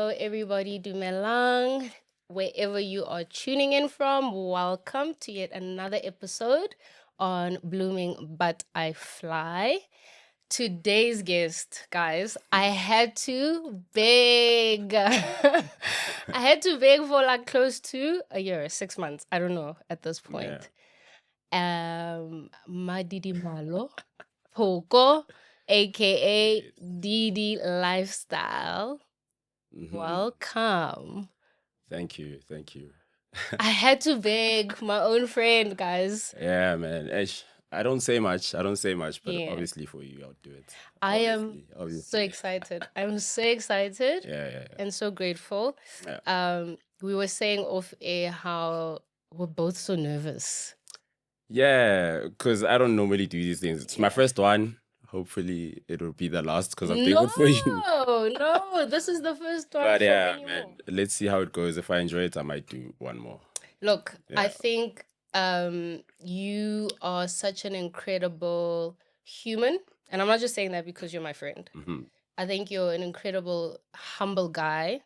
Hello, everybody. Dumelang. Wherever you are tuning in from, welcome to yet another episode on Blooming But I Fly. Today's guest, guys, I had to beg. I had to beg for like close to a year, 6 months. I don't know at this point. Madidimalo Phooko, aka Didi Lifestyle. Welcome. Thank you. I had to beg my own friend, guys. Yeah, man. I don't say much, but Yeah. obviously for you, I'll do it. I am Obviously. so excited. I'm so excited Yeah. and so grateful. We were saying off air how we're both so nervous. Yeah, because I don't normally do these things. It's my first one. Hopefully, it'll be the last because I'm doing it for you. No, this is the first one. But for yeah, many man, more. let's see how it goes. If I enjoy it, I might do one more. Look, I Yeah. think you are such an incredible human. And I'm not just saying that because you're my friend. I think you're an incredible, humble guy.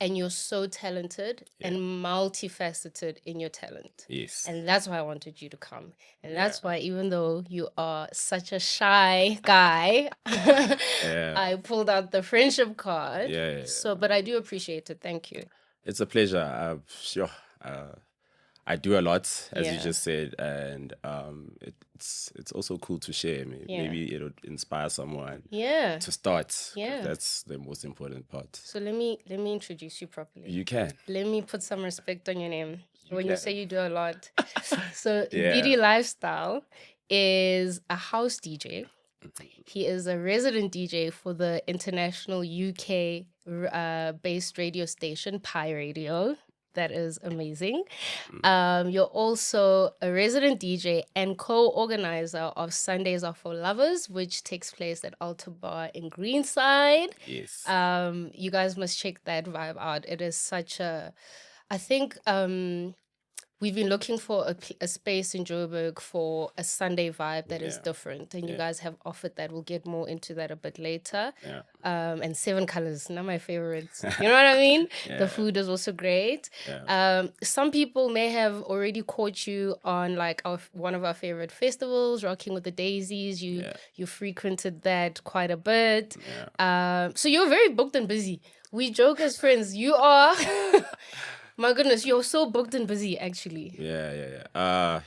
And you're so talented and multifaceted in your talent. Yes. And that's why I wanted you to come. And that's why, even though you are such a shy guy, I pulled out the friendship card. Yeah. So, but I do appreciate it. Thank you. It's a pleasure. Sure. I do a lot, as you Yeah. just said, and it's also cool to share. Maybe it'll inspire someone Yeah. to start. 'Cause Yeah. that's the most important part. So let me introduce you properly. You can. Let me put some respect on your name when you can. say you do a lot. So Yeah. Didi Lifestyle is a house DJ. He is a resident DJ for the international UK based radio station Pi Radio. That is amazing. You're also a resident DJ and co-organizer of Sundays Are For Lovers, which takes place at Alta Bar in Greenside. Yes. You guys must check that vibe out. It is such a, I think we've been looking for a space in Joburg for a Sunday vibe that is different. And you guys have offered that. We'll get more into that a bit later. Yeah. And Seven Colors, not my favorites. You know what I mean? The food is also great. Some people may have already caught you on like one of our favorite festivals, Rocking with the Daisies. You frequented that quite a bit. So you're very booked and busy. We joke as friends. You are... My goodness, you're so booked and busy, actually. Yeah.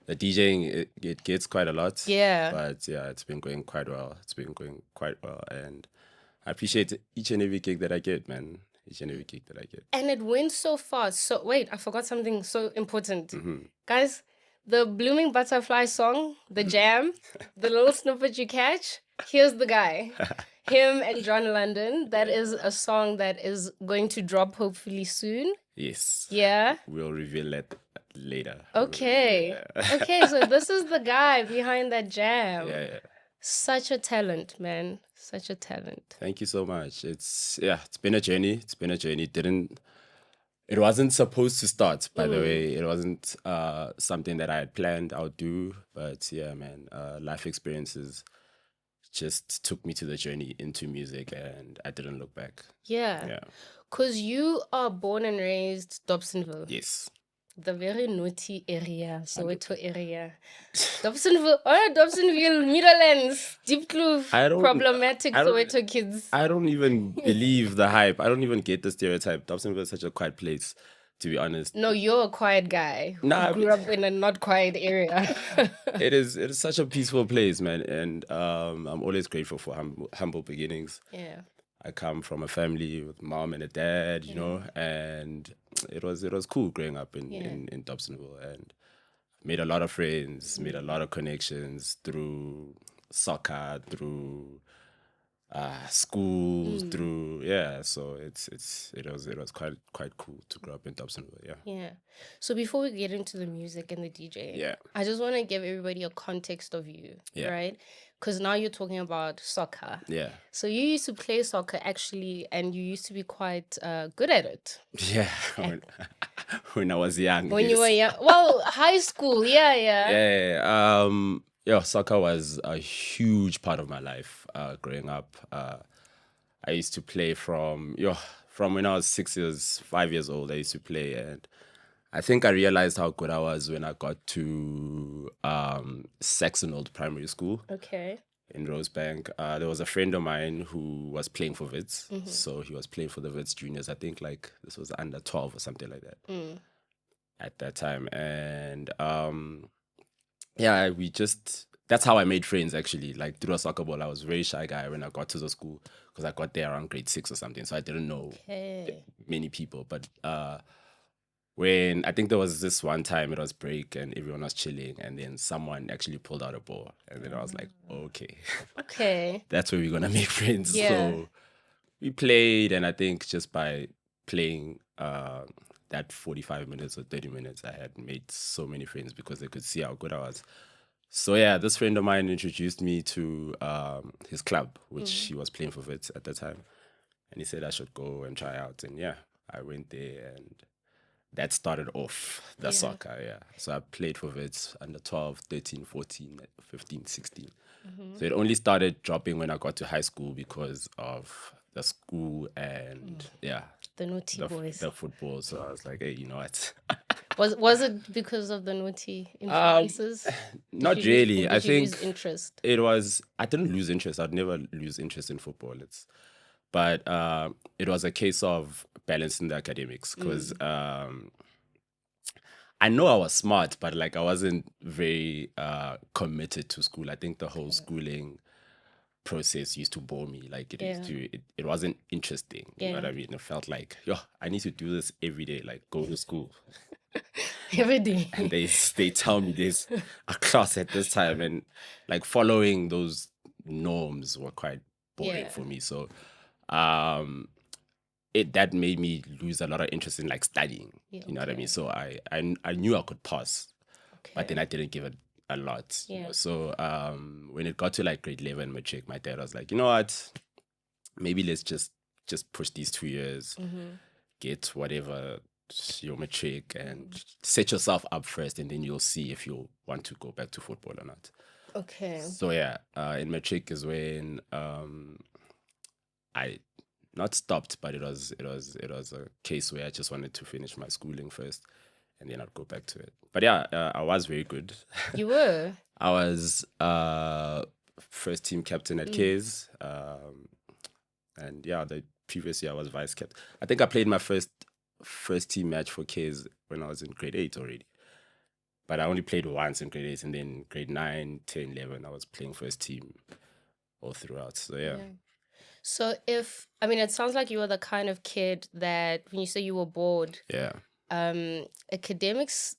The DJing, it gets quite a lot. Yeah. But yeah, it's been going quite well. And I appreciate each and every gig that I get, man. And it went so fast. So wait, I forgot something so important. Guys, the Blooming Butterfly song, the jam, the little snippet you catch, here's the guy. Him and John London. That is a song that is going to drop hopefully soon. Yes. Yeah. We'll reveal that later. Okay. Okay, so this is the guy behind that jam. Yeah. Such a talent, man. Such a talent. Thank you so much. It's been a journey. It wasn't supposed to start, by the way. It wasn't something that I had planned I would do. But yeah, man, life experiences just took me to the journey into music and I didn't look back. Yeah. Because you are born and raised Dobsonville. Yes. The very naughty area, Soweto area. Dobsonville, Netherlands, Deep Kloof, problematic Soweto kids. I don't even believe the hype. I don't even get the stereotype. Dobsonville is such a quiet place, to be honest. No, you're a quiet guy who grew up in a not quiet area. It is such a peaceful place, man. And I'm always grateful for humble beginnings. Yeah. I come from a family with mom and a dad, you know, and it was cool growing up in Dobsonville, and made a lot of friends, made a lot of connections through soccer, through schools, through so it was quite cool to grow up in Dobsonville. Yeah. So before we get into the music and the DJ, I just want to give everybody a context of you, right? Because now you're talking about soccer. Yeah. So you used to play soccer actually, and you used to be quite good at it. Yeah. When I was young. When you were young. Well, high school. Yeah. Yeah, soccer was a huge part of my life growing up. I used to play from when I was 5 years old. I used to play, and I think I realized how good I was when I got to Saxonwold Primary School Okay. in Rosebank. There was a friend of mine who was playing for Wits, so he was playing for the Wits juniors. I think like this was under 12 or something like that at that time, and yeah, we just that's how I made friends actually. Like through a soccer ball, I was a very shy guy when I got to the school because I got there around grade 6 or something, so I didn't know Okay. many people. But when I think there was this one time it was break and everyone was chilling, and then someone actually pulled out a ball, and then I was like, okay, Okay. that's where we're gonna make friends. Yeah. So we played, and I think just by playing that 45 minutes or 30 minutes, I had made so many friends because they could see how good I was. So yeah, this friend of mine introduced me to his club, which he was playing for Wits at the time, and he said I should go and try out. And yeah, I went there, and that started off the soccer. Yeah, so I played for Wits under 12, 13, 14, 15, 16. So it only started dropping when I got to high school because of the school and yeah, The naughty boys. the football. So I was like, hey, you know what? Was it because of the naughty influences? Not really. I Did you lose think interest? it was. I didn't lose interest. I'd never lose interest in football. But it was a case of balancing the academics because I know I was smart, but like I wasn't very committed to school. I think the whole schooling process used to bore me. Like it wasn't interesting. You know what I mean? It felt like, yo, I need to do this every day. Like go to school. Every day. And they tell me there's a class at this time, and like following those norms were quite boring for me. So that made me lose a lot of interest in like studying. You know what I mean? So I knew I could pass, but then I didn't give it a lot. You know? So when it got to like grade 11 matric, my dad was like, you know what? Maybe let's just push these 2 years, get whatever your matric, and set yourself up first, and then you'll see if you want to go back to football or not. Okay. So yeah, in matric is when I not stopped, but it was a case where I just wanted to finish my schooling first, and then I'd go back to it. But yeah, I was very good. You were. I was first team captain at K's, and yeah, the previous year I was vice captain. I think I played my first team match for K's when I was in grade 8 already. But I only played once in grade 8, and then grade 9, 10, 11, I was playing first team all throughout. So yeah. So it sounds like you were the kind of kid that when you say you were bored, academics,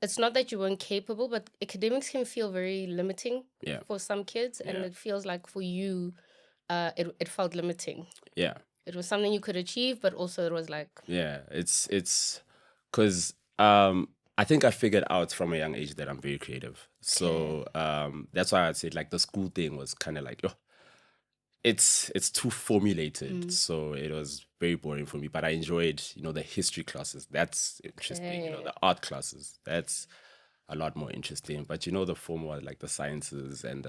it's not that you weren't capable, but academics can feel very limiting for some kids. And it feels like for you, it felt limiting. Yeah. It was something you could achieve, but also it was like... Yeah, it's because I think I figured out from a young age that I'm very creative. So that's why I'd say like the school thing was kind of like, oh, it's too formulated. So it was very boring for me. But I enjoyed, the history classes. That's interesting. The art classes. That's a lot more interesting. But the formal, like the sciences and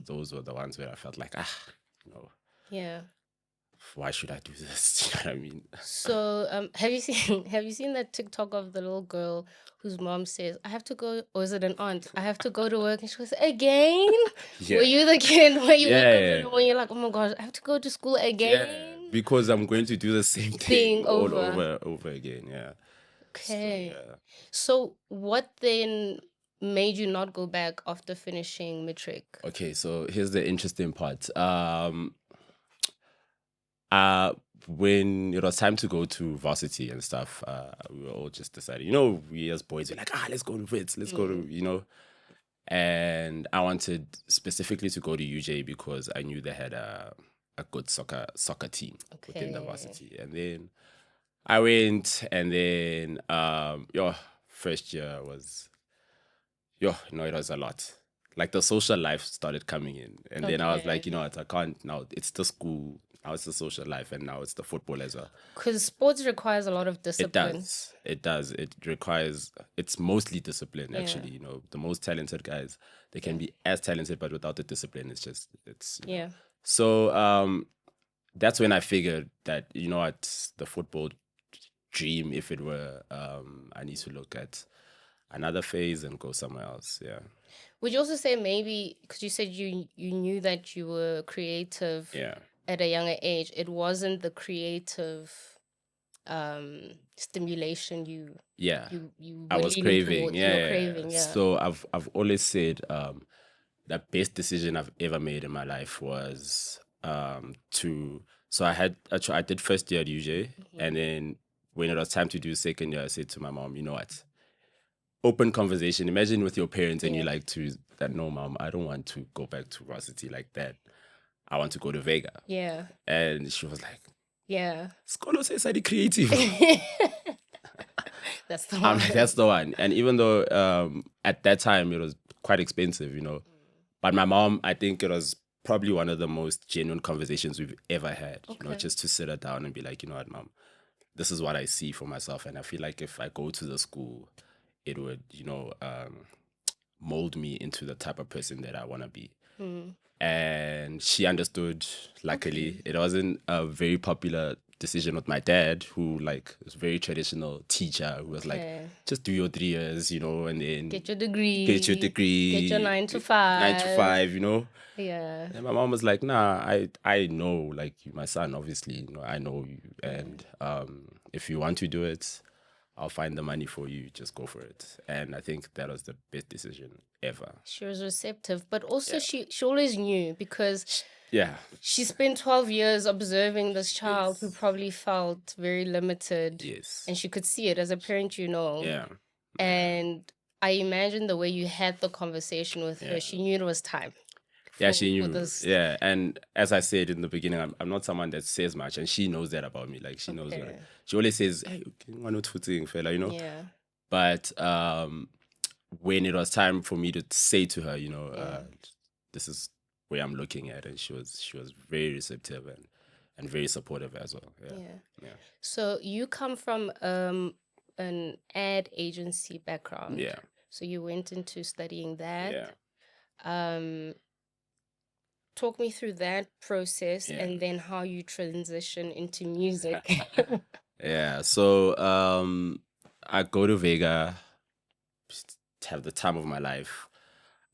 those were the ones where I felt like, Yeah. why should I do this? You know what I mean? So, have you seen that TikTok of the little girl whose mom says, "I have to go," or is it an aunt? "I have to go to work," and she goes, "Again?" Were you the kid where you wake up when you're like, "Oh my gosh, I have to go to school again?" Yeah, because I'm going to do the same thing all over again. Yeah. Okay. So what then made you not go back after finishing matric? Okay, so here's the interesting part. When it was time to go to varsity and stuff, we were all just deciding, we as boys were like, let's go to Wits, let's go to, and I wanted specifically to go to UJ because I knew they had a good soccer team within the varsity. And then I went, and then first year was it was a lot. Like the social life started coming in, and then I was like, you know what, I can't now. It's the school, now it's the social life, and now it's the football as well. Because sports requires a lot of discipline. It does. It requires. It's mostly discipline, actually. The most talented guys, they can be as talented, but without the discipline, it's. So that's when I figured that, you know what, the football dream, if it were, I need to look at another phase and go somewhere else. Yeah. Would you also say maybe, because you said you knew that you were creative at a younger age, it wasn't the creative stimulation you I were was leaning craving. towards, you were Yeah. craving, yeah. So I've always said the best decision I've ever made in my life was to so I did first year at UJ, and then when it was time to do second year, I said to my mom, you know what? Open conversation. Imagine with your parents and you like to that, no, mom, I don't want to go back to varsity like that. I want to go to Vega. Yeah. And she was like, yeah. Skolo says I creative. That's the one. That's the one. And even though at that time it was quite expensive, but my mom, I think it was probably one of the most genuine conversations we've ever had. Just to sit her down and be like, you know what, mom, this is what I see for myself, and I feel like if I go to the school, it would, mold me into the type of person that I want to be. And she understood. Luckily, it wasn't a very popular decision with my dad, who was very traditional teacher, who was like, just do your 3 years, and then get your degree, get your 9 to 5, 9 to 5, Yeah. And my mom was like, nah, I know, like, my son, obviously, I know you, and if you want to do it, I'll find the money for you. Just go for it. And I think that was the best decision ever. She was receptive, but also she always knew, because yeah, she spent 12 years observing this child who probably felt very limited. Yes. And she could see it as a parent, Yeah. And I imagine the way you had the conversation with her, she knew it was time. Yeah, she knew. Yeah, and as I said in the beginning, I'm not someone that says much, and she knows that about me. Like, she knows that. She always says, "Hey, fella," Yeah. But when it was time for me to say to her, this is where I'm looking at, and she was very receptive and very supportive as well. Yeah. So you come from an ad agency background. Yeah. So you went into studying that. Yeah. Talk me through that process and then how you transition into music. Yeah. So I go to Vega, have the time of my life.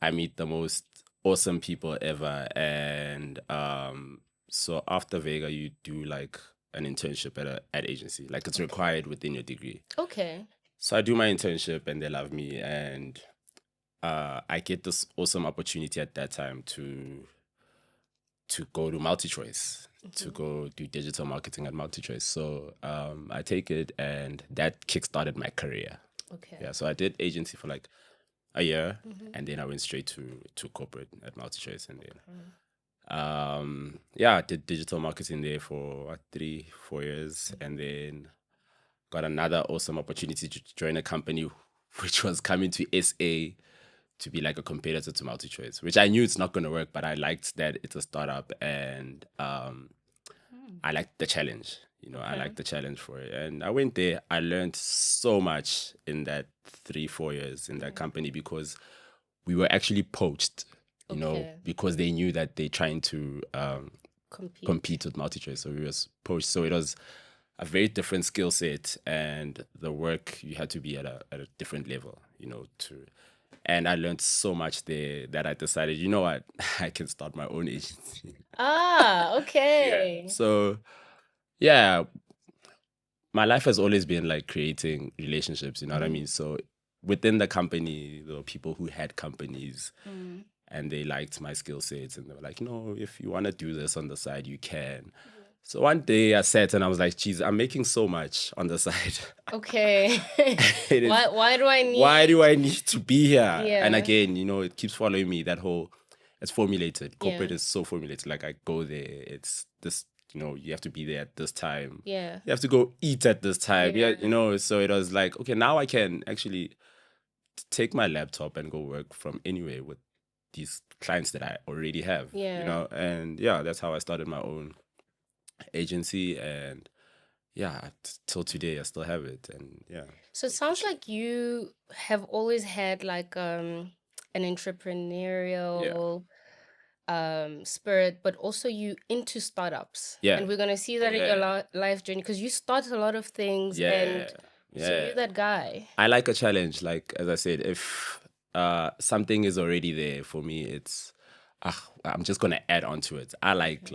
I meet the most awesome people ever, and so after Vega, you do like an internship at an ad agency. Like, it's required within your degree. Okay. So I do my internship, and they love me, and I get this awesome opportunity at that time to go to MultiChoice, to go do digital marketing at MultiChoice. So I take it, and that kickstarted my career. Okay. Yeah, so I did agency for like a year, and then I went straight to corporate at MultiChoice, and then I did digital marketing there for 3-4 years, and then got another awesome opportunity to join a company which was coming to SA to be like a competitor to MultiChoice, which I knew it's not going to work, but I liked that it's a startup, and I liked the challenge. I liked the challenge for it. And I went there. I learned so much in that 3-4 years in that company, because we were actually poached, because they knew that they're trying to compete with MultiChoice. So we was poached. So it was a very different skill set, and the work, you had to be at a different level, and I learned so much there that I decided, you know what, I can start my own agency. Okay. So, my life has always been like creating relationships, you know what I mean? So within the company, there were people who had companies, and they liked my skill sets, and they were like, if you want to do this on the side, you can. So one day I sat and I was like, geez, I'm making so much on the side. Okay. Why do I need to be here? Yeah. And again, it keeps following me, that whole, it's formulated. Corporate is so formulated. Like, I go there, it's this, you have to be there at this time. Yeah. You have to go eat at this time. Yeah. So it was like, okay, now I can actually take my laptop and go work from anywhere with these clients that I already have. Yeah. And that's how I started my own agency, and till today I still have it. And so it sounds like you have always had like an entrepreneurial spirit, but also you into startups. Yeah. And we're gonna see that in your life journey, because you started a lot of things. And so you're that guy. I like a challenge. Like, as I said, if something is already there for me, it's I'm just gonna add on to it. I like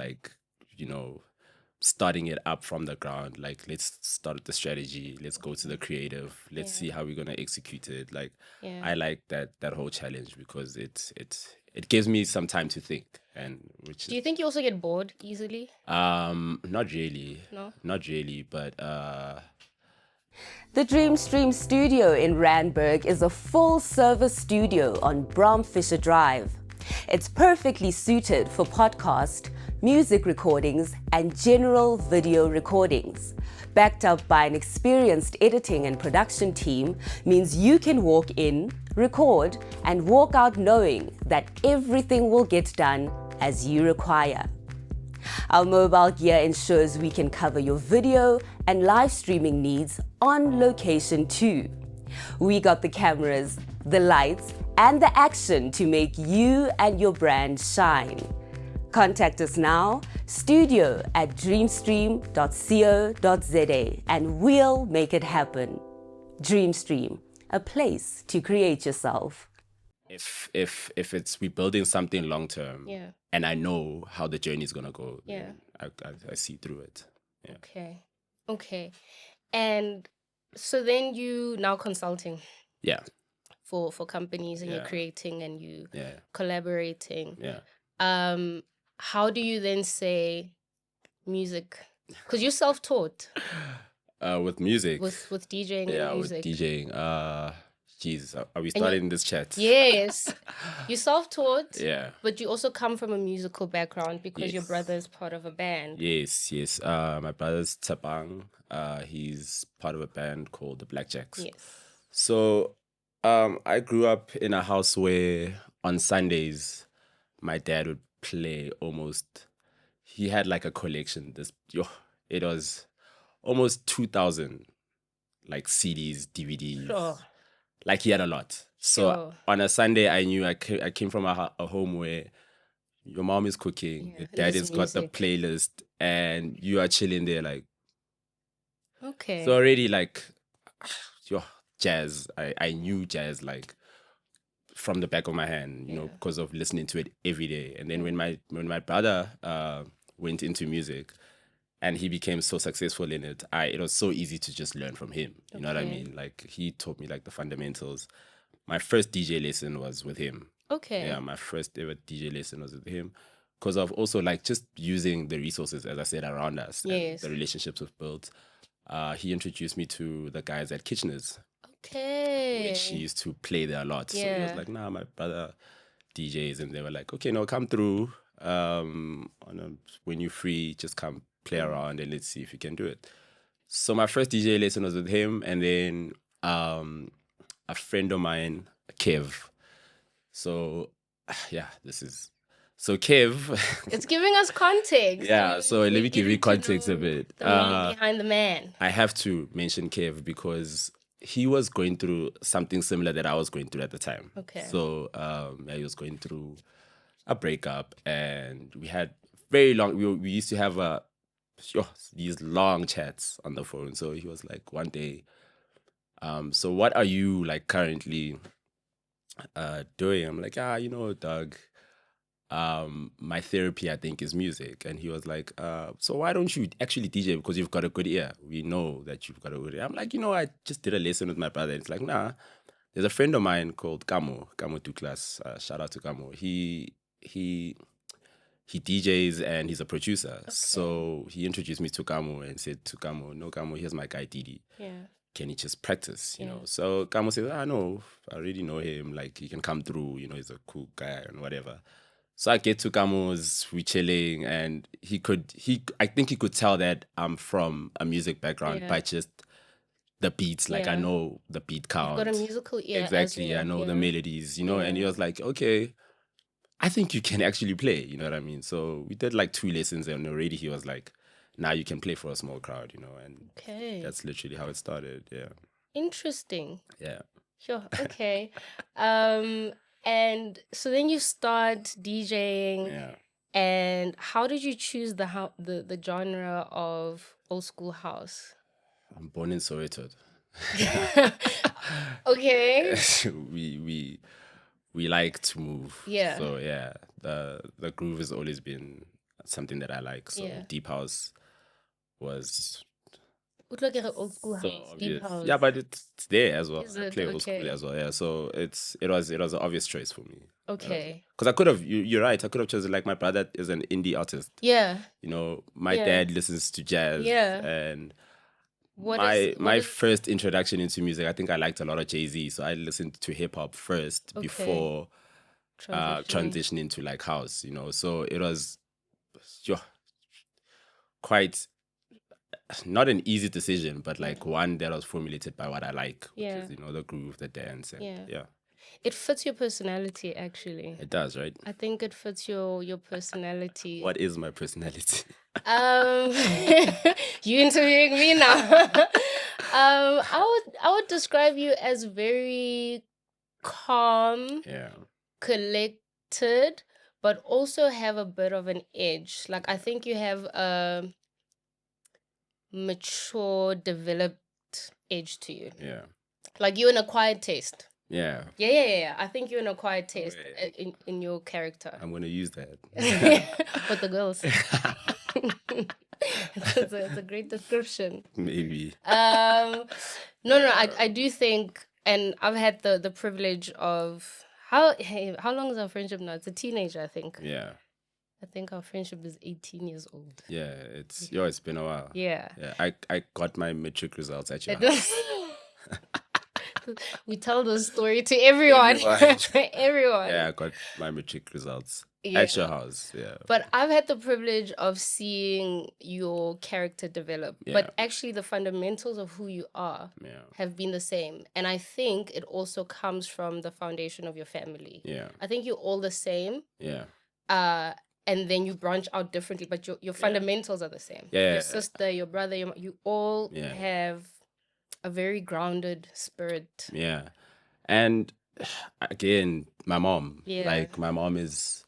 starting it up from the ground. Like, let's start the strategy, let's go to the creative, let's see how we're gonna execute it. Like, I like that whole challenge, because it gives me some time to think. And do you think you also get bored easily? Not really. No, not really, but The Dreamstream studio in Randburg is a full-service studio on Bromfisher Drive. It's perfectly suited for podcast, music recordings, and general video recordings. Backed up by an experienced editing and production team means you can walk in, record, and walk out knowing that everything will get done as you require. Our mobile gear ensures we can cover your video and live streaming needs on location too. We got the cameras, the lights, and the action to make you and your brand shine. Contact us now, studio@dreamstream.co.za, and we'll make it happen. Dreamstream, a place to create yourself. If it's we're building something long term, and I know how the journey is gonna go, I see through it. Yeah. Okay. And so then you now consulting. Yeah. For companies, and you're creating and you collaborating. Yeah. How do you then say music? Because you're self-taught. With music. With DJing and music. With DJing. Jeez, are we starting this chat? Yes. You're self-taught. Yeah. But you also come from a musical background, because your brother is part of a band. Yes. My brother's Tabang. He's part of a band called the Blackjacks. Yes. So I grew up in a house where on Sundays my dad would play he had like a collection. It was almost 2,000 like CDs, DVDs. Sure. Like, he had a lot. So on a Sunday, I knew I came from a home where your mom is cooking, your dad has got the playlist, and you are chilling there like. Okay. So already like, jazz. I knew jazz like from the back of my hand, you know, because of listening to it every day. And then when my brother went into music, and he became so successful in it, it was so easy to just learn from him. You know what I mean? Like, he taught me like the fundamentals. My first DJ lesson was with him. Okay. Yeah, my first ever DJ lesson was with him, because of also like just using the resources, as I said, around us. Yes. And the relationships we've built. He introduced me to the guys at Kitchener's. Okay. Which he used to play there a lot. So he was like, nah, my brother DJs. And they were like, okay, no, come through. When you're free, just come play around and let's see if you can do it. So my first DJ lesson was with him, and then a friend of mine, Kev. So Kev. It's giving us context. Yeah, so let me give you context a bit. The man behind the man. I have to mention Kev because he was going through something similar that I was going through at the time. Okay. So he was going through a breakup, and we had very long. We used to have these long chats on the phone. So he was like one day, so what are you like currently doing? I'm like, Doug, my therapy I think is music. And he was like, so why don't you actually DJ, because you've got a good ear. We know that you've got a good ear. I'm like, I just did a lesson with my brother. And it's like, nah, there's a friend of mine called Kamo Tuklas. Shout out to Kamo. He DJs and he's a producer. Okay. So he introduced me to Kamo and said to Kamo, no, Kamo, here's my guy Didi. Yeah. Can he just practice, you know? So Kamo says, no, I already know him. Like, he can come through, he's a cool guy and whatever. So I get to Kamo's, we chilling, and I think he could tell that I'm from a music background by just the beats. Like, I know the beat count. You've got a musical ear. Exactly. I know the melodies, and he was like, okay, I think you can actually play, you know what I mean? So we did like 2 lessons, and already he was like, now you can play for a small crowd, and that's literally how it started. Yeah. Interesting. Yeah. Sure. Okay. And so then you start DJing. Yeah. And how did you choose the genre of old school house? I'm born in Soweto. Okay. we like to move. Yeah. So yeah, the groove has always been something that I like. So Yeah. deep house was Would look at an old school so house, deep obvious. house. Yeah, but it's there as well. Is I it? play old school Okay. as well. Yeah, so it was an obvious choice for me. Okay. Because I could have. You're right. I could have chosen like my brother is an indie artist. Yeah. You know, my Yeah. dad listens to jazz. Yeah. And What my is first introduction into music, I think I liked a lot of Jay-Z, so I listened to hip hop first Okay. before transition? transitioning to like house, you know. So it was quite not an easy decision, but like one that was formulated by what I like, which Yeah. is, you know, the groove, the dance, and Yeah. It fits your personality, actually. it does, right? I think it fits your personality. What is my personality? You interviewing me now. I would describe you as very calm, Yeah. collected, but also have a bit of an edge. Like I think you have a mature, developed edge to you. Yeah. Like you're an acquired taste. Yeah. Yeah. I think you're an acquired taste Wait. in your character. I'm gonna use that. With the girls. it's a great description. Maybe. No, I do think, and I've had the privilege of how long is our friendship now? It's a teenager, I think. Yeah. I think our friendship is 18 years old. Yeah, it's been a while. Yeah. Yeah. I got my matric results at your It house. We tell the story to everyone. Everyone. Yeah, I got my matric results Yeah. at your house. Yeah. But I've had the privilege of seeing your character develop. Yeah. But actually, the fundamentals of who you are Yeah. have been the same. And I think it also comes from the foundation of your family. Yeah. I think you're all the same. Yeah. And then you branch out differently, but your fundamentals are the same. Yeah. Your sister, your brother, you all Yeah. have a very grounded spirit. Yeah. And again, my mom. Yeah. Like my mom is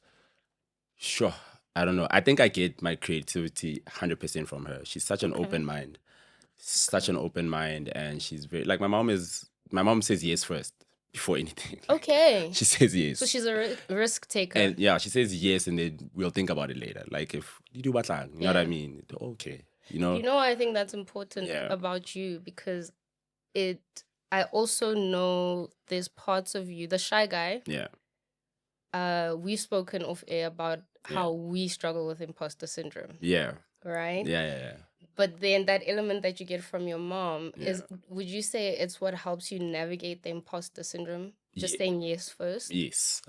sure. I don't know. I think I get my creativity 100% from her. She's such an open mind. Such an open mind, and she's very like my mom says yes first before anything. Okay. She says yes. So she's a risk taker. And yeah, she says yes, and then we'll think about it later. Like if you do batlang, you know what I mean? Okay, you know. You know, I think that's important Yeah. about you because I also know there's parts of you, the shy guy. Yeah, We've spoken off air about how we struggle with imposter syndrome, yeah, right? yeah. But then that element that you get from your mom is, would you say it's what helps you navigate the imposter syndrome? Just saying yes first? Yes.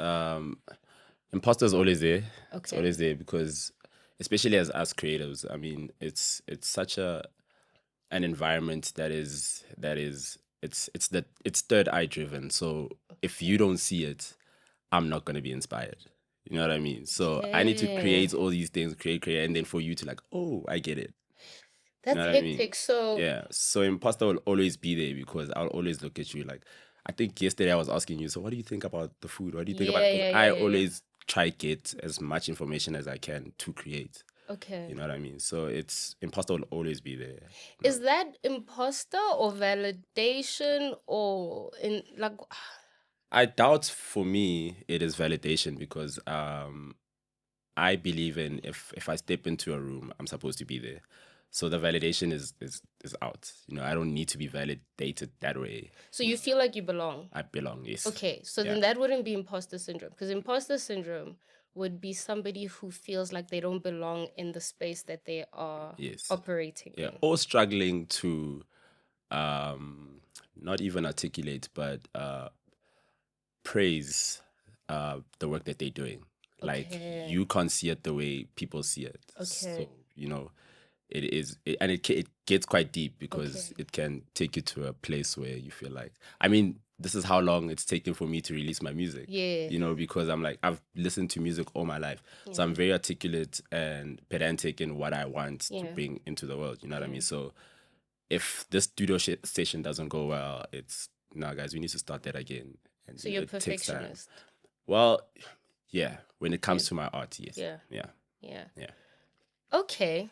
Imposter is always there. Okay. It's always there because, especially as us creatives, I mean, it's such an environment that is it's third eye driven. So if you don't see it, I'm not gonna be inspired. You know what I mean? So I need to create all these things, create, and then for you to like, oh, I get it. That's know what I hectic. mean? So Yeah. So imposter will always be there because I'll always look at you like, I think yesterday I was asking you, so what do you think about the food? What do you think about it? I always try get as much information as I can to create. okay. You know what I mean? So it's imposter will always be there. Is that imposter or validation or in like I doubt for me it is validation because I believe in if I step into a room, I'm supposed to be there. So the validation is out. You know, I don't need to be validated that way. so you feel like you belong? I belong, yes. Okay, so then that wouldn't be imposter syndrome because imposter syndrome would be somebody who feels like they don't belong in the space that they are operating Yeah. in. Or struggling to not even articulate, but praise the work that they're doing. Like you can't see it the way people see it. Okay. So, you know, it gets quite deep because it can take you to a place where you feel like, I mean, this is how long it's taken for me to release my music. Yeah. You know, because I'm like, I've listened to music all my life. So I'm very articulate and pedantic in what I want to bring into the world. You know what I mean? So if this studio session doesn't go well, it's, nah, guys, we need to start that again. And So you're it takes time. perfectionist. Well, yeah. When it comes to my art, yes. Yeah. Okay.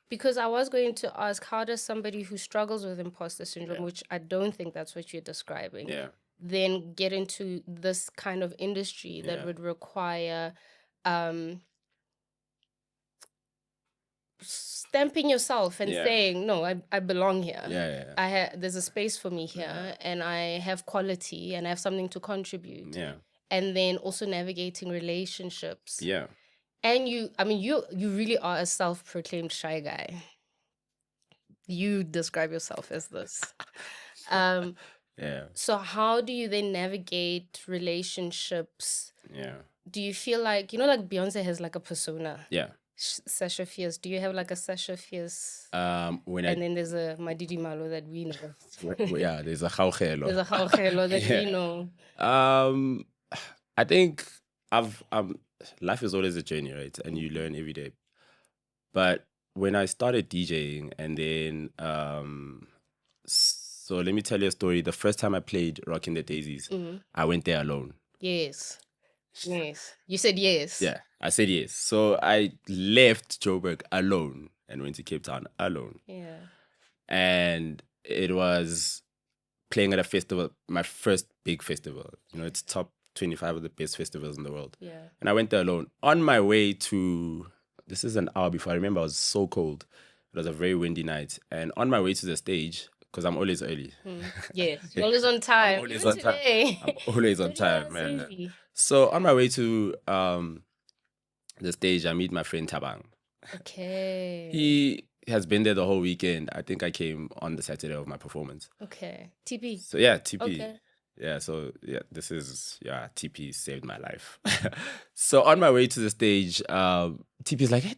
Because I was going to ask, how does somebody who struggles with imposter syndrome, which I don't think that's what you're describing, then get into this kind of industry that would require stamping yourself and saying, no, I belong here. There's a space for me here, and I have quality and I have something to contribute. And then also navigating relationships. And you really are a self-proclaimed shy guy. You describe yourself as this. So how do you then navigate relationships? Do you feel like, like Beyonce has like a persona? Sasha Fierce. Do you have like a Sasha Fierce? And then there's a Madidimalo that we know. There's a Gaugelo. There's a Gaugelo that we know. I think life is always a journey, right? And you learn every day. But when I started DJing, and then so let me tell you a story. The first time I played Rockin' the Daisies, I went there alone. Yes. You said yes. Yeah, I said yes. So I left Joburg alone and went to Cape Town alone. Yeah. And it was playing at a festival, my first big festival. It's top 25 of the best festivals in the world. Yeah. And I went there alone. On my way to, this is an hour before, I remember I was so cold. It was a very windy night. And on my way to the stage, because I'm always early. Yes, you're always on time. I'm always on time, man. So on my way to the stage, I meet my friend Tabang. Okay. He has been there the whole weekend. I think I came on the Saturday of my performance. Okay. TP. So yeah, TP. Okay. Yeah, so yeah, TP saved my life. So on my way to the stage, TP's like, "Hey,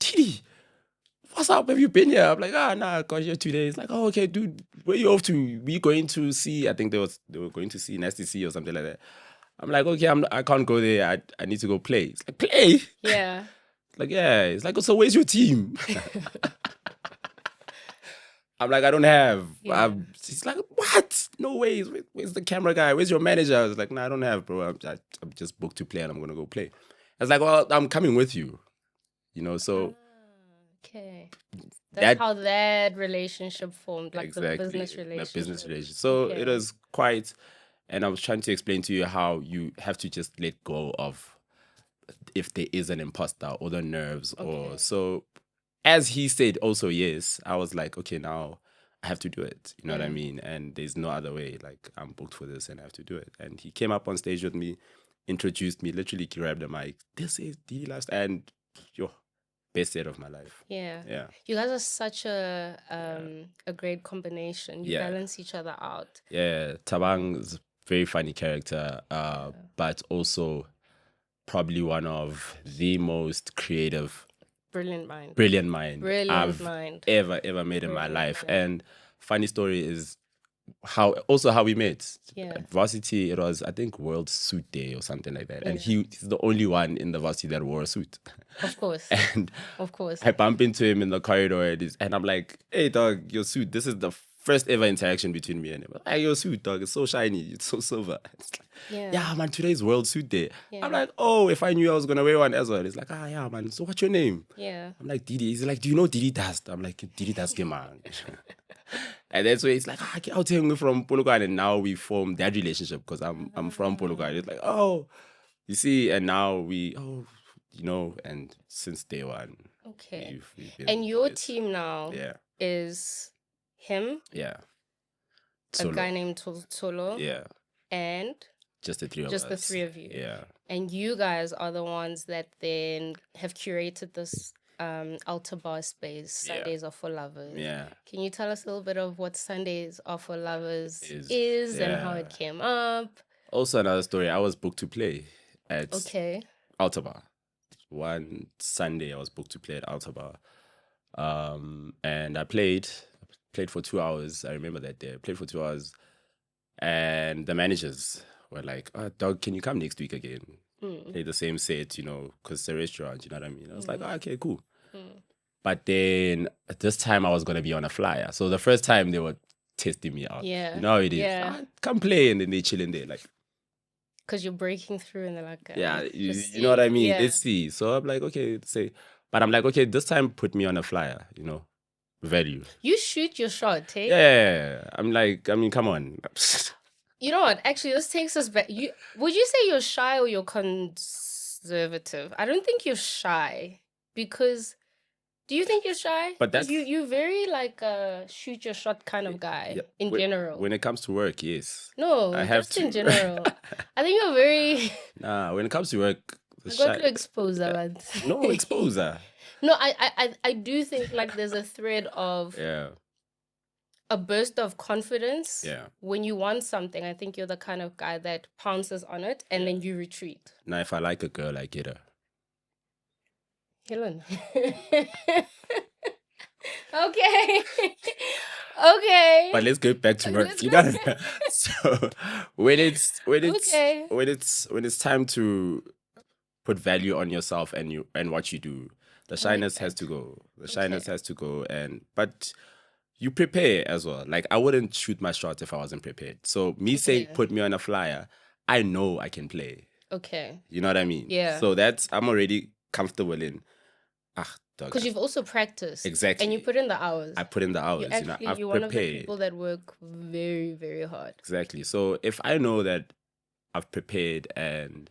Titi, what's up? Have you been here?" I'm like, "Nah, I got here 2 days." Like, "Oh, okay, dude, where you off to? We going to see," I think they were going to see Nasty C or something like that. I'm like, "Okay, I can't go there. I need to go play." It's like, "Play?" Yeah. Like, yeah. It's like, "So where's your team?" I'm like, "I don't have." She's like, "What? No way. Where's the camera guy? Where's your manager?" I was like, "No, I don't have, bro. I'm just booked to play and I'm going to go play." I was like, "Well, I'm coming with you." So... Okay. That's how that relationship formed, like exactly, the business relationship. So it was quite, and I was trying to explain to you how you have to just let go of if there is an imposter or the nerves or so. As he said also yes, I was like, okay, now I have to do it. You know what I mean? And there's no other way. Like, I'm booked for this and I have to do it. And he came up on stage with me, introduced me, literally grabbed the mic. "This is DD Lifestyle," and best set of my life. Yeah. You guys are such a great combination. You balance each other out. Yeah, Tabang is a very funny character, but also probably one of the most creative, brilliant mind I've ever met in my life. And funny story is how we met. At varsity, it was, I think, World Suit Day or something like that. And he's the only one in the varsity that wore a suit. Of course. And of course. I bump into him in the corridor and I'm like, "Hey, dog, your suit." This is the first ever interaction between me and him. "Hey, your suit, dog, it's so shiny. It's so silver." It's like, "Yeah, man, today's World Suit Day." I'm like, "Oh, if I knew I was going to wear one as well." He's like, "Yeah, man. So what's your name?" I'm like, "Didi." He's like, "Do you know Didi Dust?" I'm like, "Didi Dust, man." And that's where it's like, I'll tell him from Polokwane. And now we form that relationship because I'm from Polokwane. It's like, oh, you see, and now and since day one. Okay. And your team now Yeah. is him. Yeah. A guy named Tolo. Yeah. And just the three of us. Just the three of you. Yeah. And you guys are the ones that then have curated this altar bar space. Sundays are for lovers. Yeah. Can you tell us a little bit of what Sundays are for lovers is and how it came up? Also another story. I was booked to play at altar bar. One Sunday I was booked to play at altar bar. And I played for 2 hours. I remember that day. I played for 2 hours. And the managers were like, "Oh, dog, can you come next week again?" Play the same set, because it's a restaurant, you know what I mean? I was like, "Oh, okay, cool." But then at this time I was going to be on a flyer. So the first time they were testing me out. Yeah. You know how it is. Come play, and then they chill in there like. Because you're breaking through and they're like, Yeah, just you know what I see. mean? Yeah. Let's see. So I'm like, okay, say, but I'm like, okay, this time put me on a flyer, you know, value. You shoot your shot, hey? Yeah. I'm like, I mean, come on. You know what? Actually, this takes us back. Would you say you're shy or you're conservative? I don't think you're shy because. Do you think you're shy? But that's you very like a shoot your shot kind of guy in general. When it comes to work, yes. No, I have just in to. general. I think you're very. Nah, when it comes to work, I got to expose that. No exposure. No, I do think like there's a thread of a burst of confidence. Yeah. When you want something, I think you're the kind of guy that pounces on it and then you retreat. Now, if I like a girl, I get her. Helen. Okay. Okay. But let's go back to work. You know? So when it's time to put value on yourself and what you do, the shyness has to go. The shyness has to go, but you prepare as well. Like I wouldn't shoot my shot if I wasn't prepared. So me saying put me on a flyer, I know I can play. Okay. You know what I mean? Yeah. So I'm already comfortable in. Because you've also practiced. Exactly. And you put in the hours. I put in the hours. You're one of the people that work very, very hard. Exactly. So if I know that I've prepared and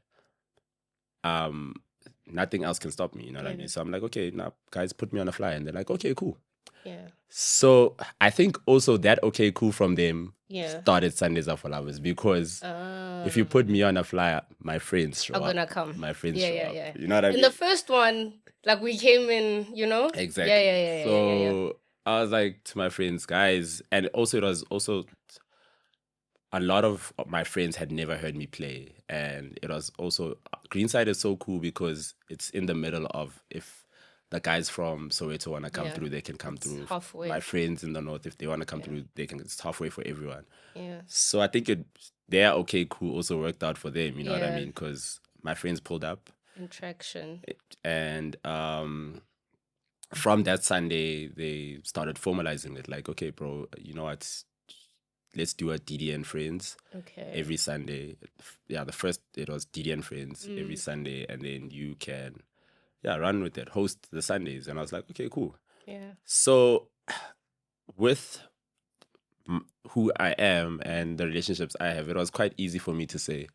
nothing else can stop me, you know what I mean? So I'm like, okay, now guys, put me on a flyer. And they're like, okay, cool. Yeah. So I think also that okay, cool from them started Sundays Are for Lovers because if you put me on a flyer, my friends show up. I'm gonna come. My friends show up. Yeah. You know what I mean? In the first one, like we came in, you know? Exactly. Yeah. So I was like to my friends, guys, and also it was also a lot of my friends had never heard me play. And it was also Greenside is so cool because it's in the middle of if the guys from Soweto want to come through, they can come through. Halfway. My friends in the north, if they want to come through, they can. It's halfway for everyone. Yeah. So I think their okay, cool also worked out for them. You know what I mean? Because my friends pulled up. Traction. And from that Sunday, they started formalizing it. Like, okay, bro, you know what? Let's do a DD and Friends every Sunday. Yeah, the first, it was DD and Friends every Sunday. And then you can... run with it, host the Sundays. And I was like, okay, cool. Yeah. So with who I am and the relationships I have, it was quite easy for me to say,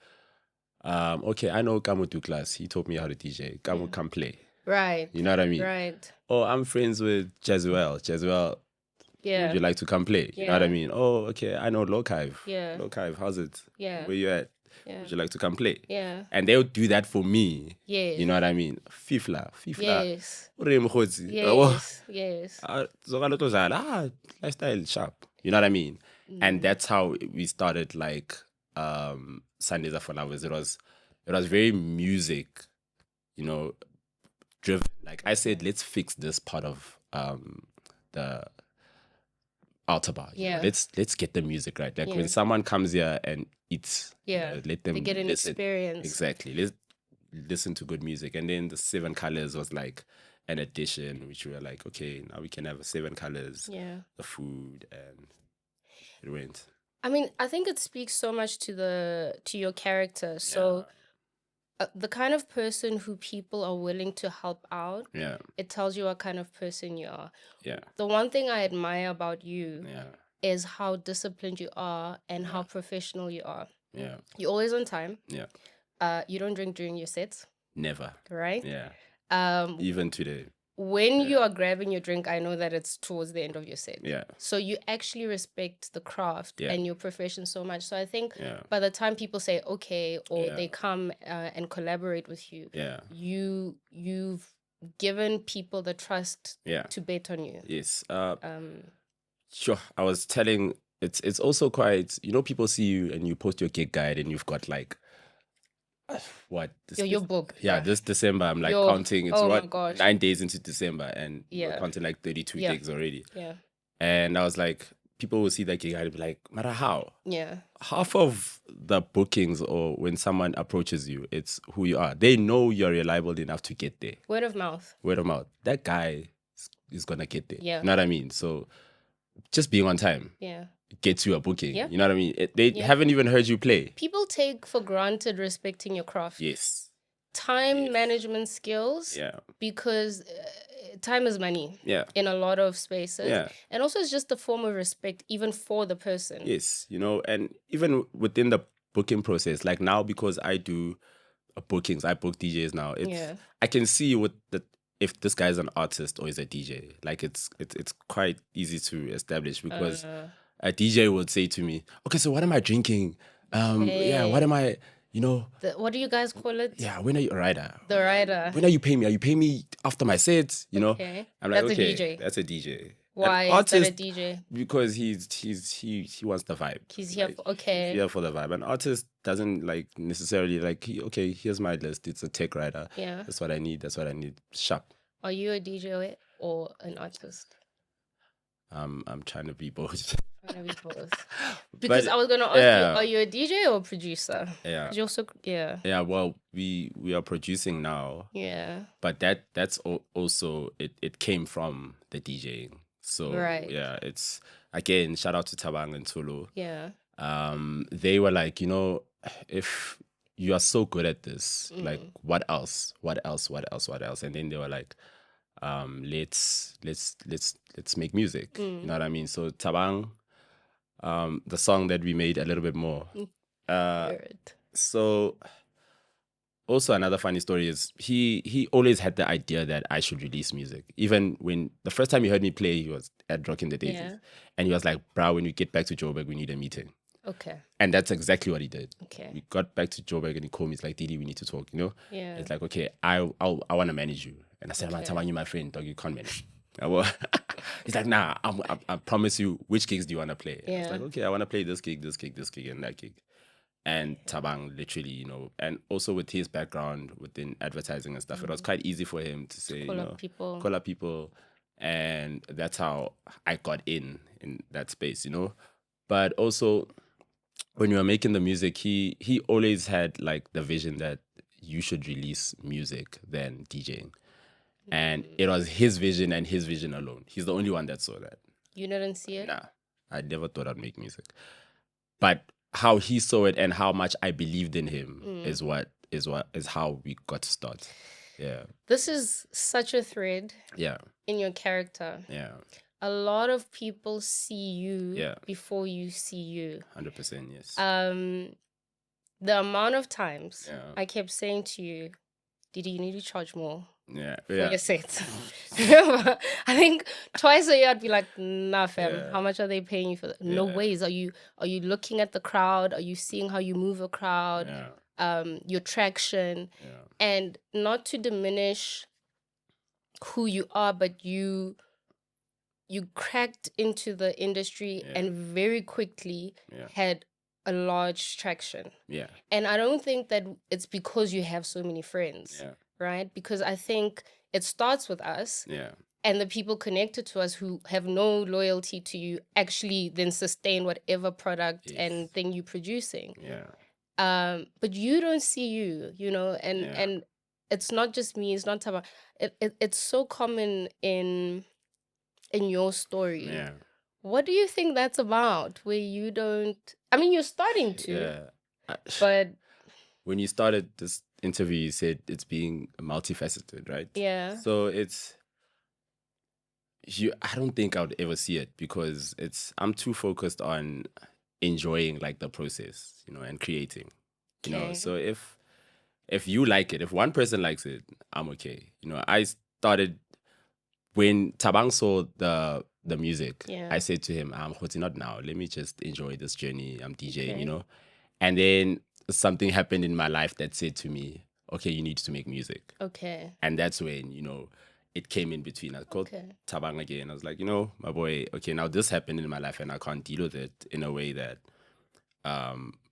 okay, I know Kamu do class. He taught me how to DJ. Kamu come play. Right. You know what I mean? Right. Oh, I'm friends with Jesuel. Jesuel, would you like to come play? You know what I mean? Oh, okay, I know Lokive. Yeah. Lokive, how's it? Yeah. Where you at? Yeah. Would you like to come play? Yeah. And they would do that for me. Yes. You know what I mean? FIFA. Yes. Yes. Lifestyle sharp. You know what I mean? And that's how we started like Sundays Are for Lovers. It was very music, you know, driven. Like I said, let's fix this part of the altar bar. Yeah. Let's get the music right. Like when someone comes here and eats, let them they get an listen. experience. Exactly. Let's listen to good music. And then the 7 colors was like an addition, which we were like, okay, now we can have 7 colors. Yeah. The food, and it went. I mean, I think it speaks so much to your character. So the kind of person who people are willing to help out, it tells you what kind of person you are. Yeah. The one thing I admire about you is how disciplined you are and how professional you are. Yeah. You're always on time. Yeah. You don't drink during your sets. Never. Right? Yeah. Even today. When you are grabbing your drink, I know that it's towards the end of your set. Yeah. So you actually respect the craft and your profession so much. So I think by the time people say okay or they come and collaborate with you, you've given people the trust to bet on you. Yes. Sure. I was telling it's also quite, you know, people see you and you post your gig guide and you've got like what your book. Yeah, this December I'm like counting. It's 9 days into December and we're counting like 32 gigs already. Yeah. And I was like, people will see that gig and be like, Mara, how? Yeah. Half of the bookings or when someone approaches you, it's who you are. They know you're reliable enough to get there. Word of mouth. Word of mouth. That guy is gonna get there. Yeah. You know what I mean? So just being on time. Yeah. gets you a booking. Yeah. You know what I mean? They haven't even heard you play. People take for granted respecting your craft. Yes. Time management skills. Yeah. Because time is money. Yeah. In a lot of spaces. Yeah. And also it's just a form of respect even for the person. Yes. You know, and even within the booking process, like now, because I do bookings, I book DJs now. I can see if this guy's an artist or is a DJ. Like it's quite easy to establish, because a DJ would say to me, okay, so what am I drinking? Yeah, what am I, you know? What do you guys call it? Yeah, when are you a rider? The rider. When are you paying me? Are you paying me after my sets? You know? Okay. I'm like, That's okay, a DJ. that's a DJ. Why An artist, is that a DJ? Because he wants the vibe. He's here for, okay. He's here for the vibe. An artist doesn't like necessarily like, okay, here's my list. It's a tech rider. Yeah. That's what I need. That's what I need. Sharp. Are you a DJ or an artist? I'm trying to be both. Because I was gonna ask you, are you a DJ or a producer? Yeah. You also, Yeah. Well, we are producing now. Yeah. But that's also it came from the DJing. So yeah, it's again, shout out to Tabang and Tulu. Yeah. They were like, you know, if you are so good at this, like what else? And then they were like, let's make music. You know what I mean? So Tabang, the song that we made, A Little Bit More. So also another funny story is he always had the idea that I should release music. Even when the first time he heard me play, he was at Rockin' the Daisies. And he was like, bro, when we get back to Joburg, we need a meeting. Okay. And that's exactly what he did. Okay. We got back to Joburg and he called me. He's like, Didi, we need to talk, you know? Yeah. It's like, okay, I want to manage you. And I said, I'm telling you, my friend, dog, you can't manage. He's like, nah, I promise you, which gigs do you want to play? I was like, okay, I want to play this gig, and that gig. And Tabang literally, you know, and also with his background within advertising and stuff, it was quite easy for him to say, call up people. And that's how I got in that space, you know. But also, when you were making the music, he always had like the vision that you should release music than DJing. And it was his vision and his vision alone. He's the only one that saw that. You didn't see it? Nah, I never thought I'd make music. But how he saw it and how much I believed in him is how we got to start. Yeah. This is such a thread. Yeah. In your character. Yeah. A lot of people see you before you see you. 100%, yes. The amount of times I kept saying to you, Didi, you need to charge more. For your sets. Remember, I think twice a year I'd be like, nah fam, how much are they paying you for that? No ways. Are you looking at the crowd? Are you seeing how you move a crowd? Your traction. And not to diminish who you are, but you cracked into the industry and very quickly had a large traction. Yeah. And I don't think that it's because you have so many friends. Yeah. Right? Because I think it starts with us. Yeah. And the people connected to us who have no loyalty to you actually then sustain whatever product and thing you're producing. Yeah. But you don't see you, you know, and it's not just me, it's not Taba. It's so common in your story. Yeah. What do you think that's about? Where you don't, I mean, you're starting to. Yeah. But when you started this interview, you said it's being multifaceted, right? Yeah. So I don't think I would ever see it because I'm too focused on enjoying like the process, you know, and creating, you know. So if you like it, if one person likes it, I'm okay. You know, I started when Tabang saw the music. Yeah. I said to him, I'm not now. Let me just enjoy this journey. I'm DJing, you know, and then something happened in my life that said to me, okay, you need to make music. Okay. And that's when, you know, it came in between. I called Tabang again. I was like, you know, my boy, okay, now this happened in my life and I can't deal with it in a way that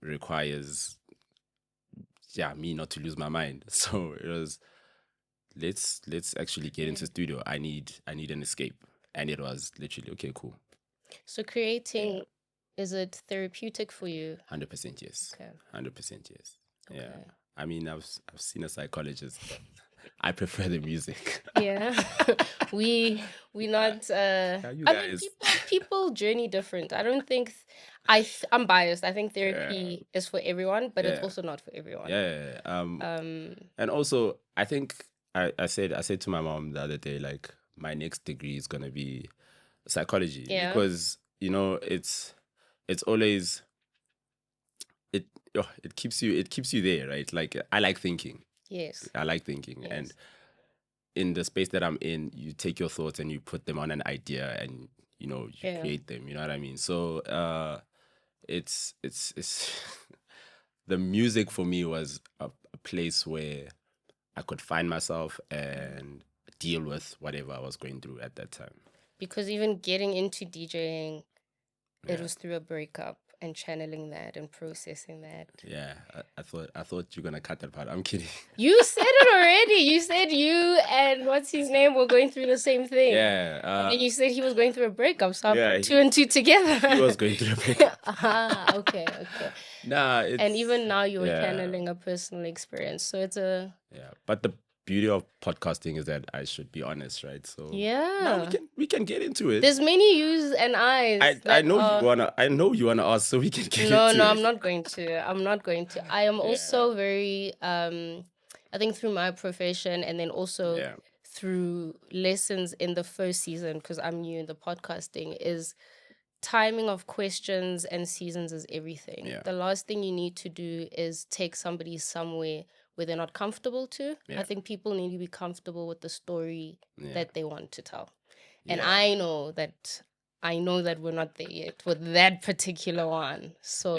requires, me not to lose my mind. So it was, let's actually get into studio. I need an escape. And it was literally, okay, cool. So creating, is it therapeutic for you? 100% yes. Okay. 100% yes. Okay. Yeah. I mean, I've seen a psychologist. I prefer the music. Yeah. we not You I mean guys. people journey different. I don't think I'm biased. I think therapy is for everyone, but it's Yeah. also not for everyone. Yeah. And also I think I said to my mom the other day, like, my next degree is gonna be psychology. Yeah. Because, you know, it's always it keeps you there, right? Like, I like thinking. Yes. I like thinking. Yes. And in the space that I'm in, you take your thoughts and you put them on an idea, and, you know, you create them. You know what I mean? So it's the music for me was a place where I could find myself and deal with whatever I was going through at that time. Because even getting into DJing, it was through a breakup and channeling that and processing that. Yeah, I thought you're gonna cut that part. I'm kidding. You said it already. You said you and what's his name were going through the same thing. Yeah. And then you said he was going through a breakup, so I put two and two together. He was going through a breakup. Okay. Nah, and even now you were channeling a personal experience, so it's a But the beauty of podcasting is that I should be honest, right? So we can get into it. There's many yous and I's. I know you wanna ask, so we can get into it. No, I'm not going to. I am also very I think through my profession, and then also through lessons in the first season, because I'm new in the podcasting, is timing of questions and seasons is everything. The last thing you need to do is take somebody somewhere where they're not comfortable to. I think people need to be comfortable with the story that they want to tell. And I know that we're not there yet with that particular one. So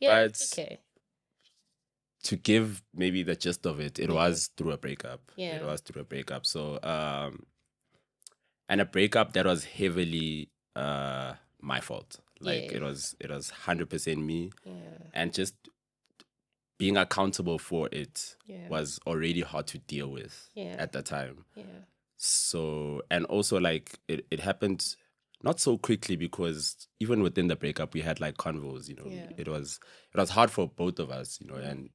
but it's okay. To give maybe the gist of it, it was through a breakup. Yeah. It was through a breakup. So and a breakup that was heavily my fault. Like it was 100% me. And just being accountable for it was already hard to deal with at the time. So, and also, like, it happened not so quickly, because even within the breakup we had like convos, you know. It was hard for both of us, you know. And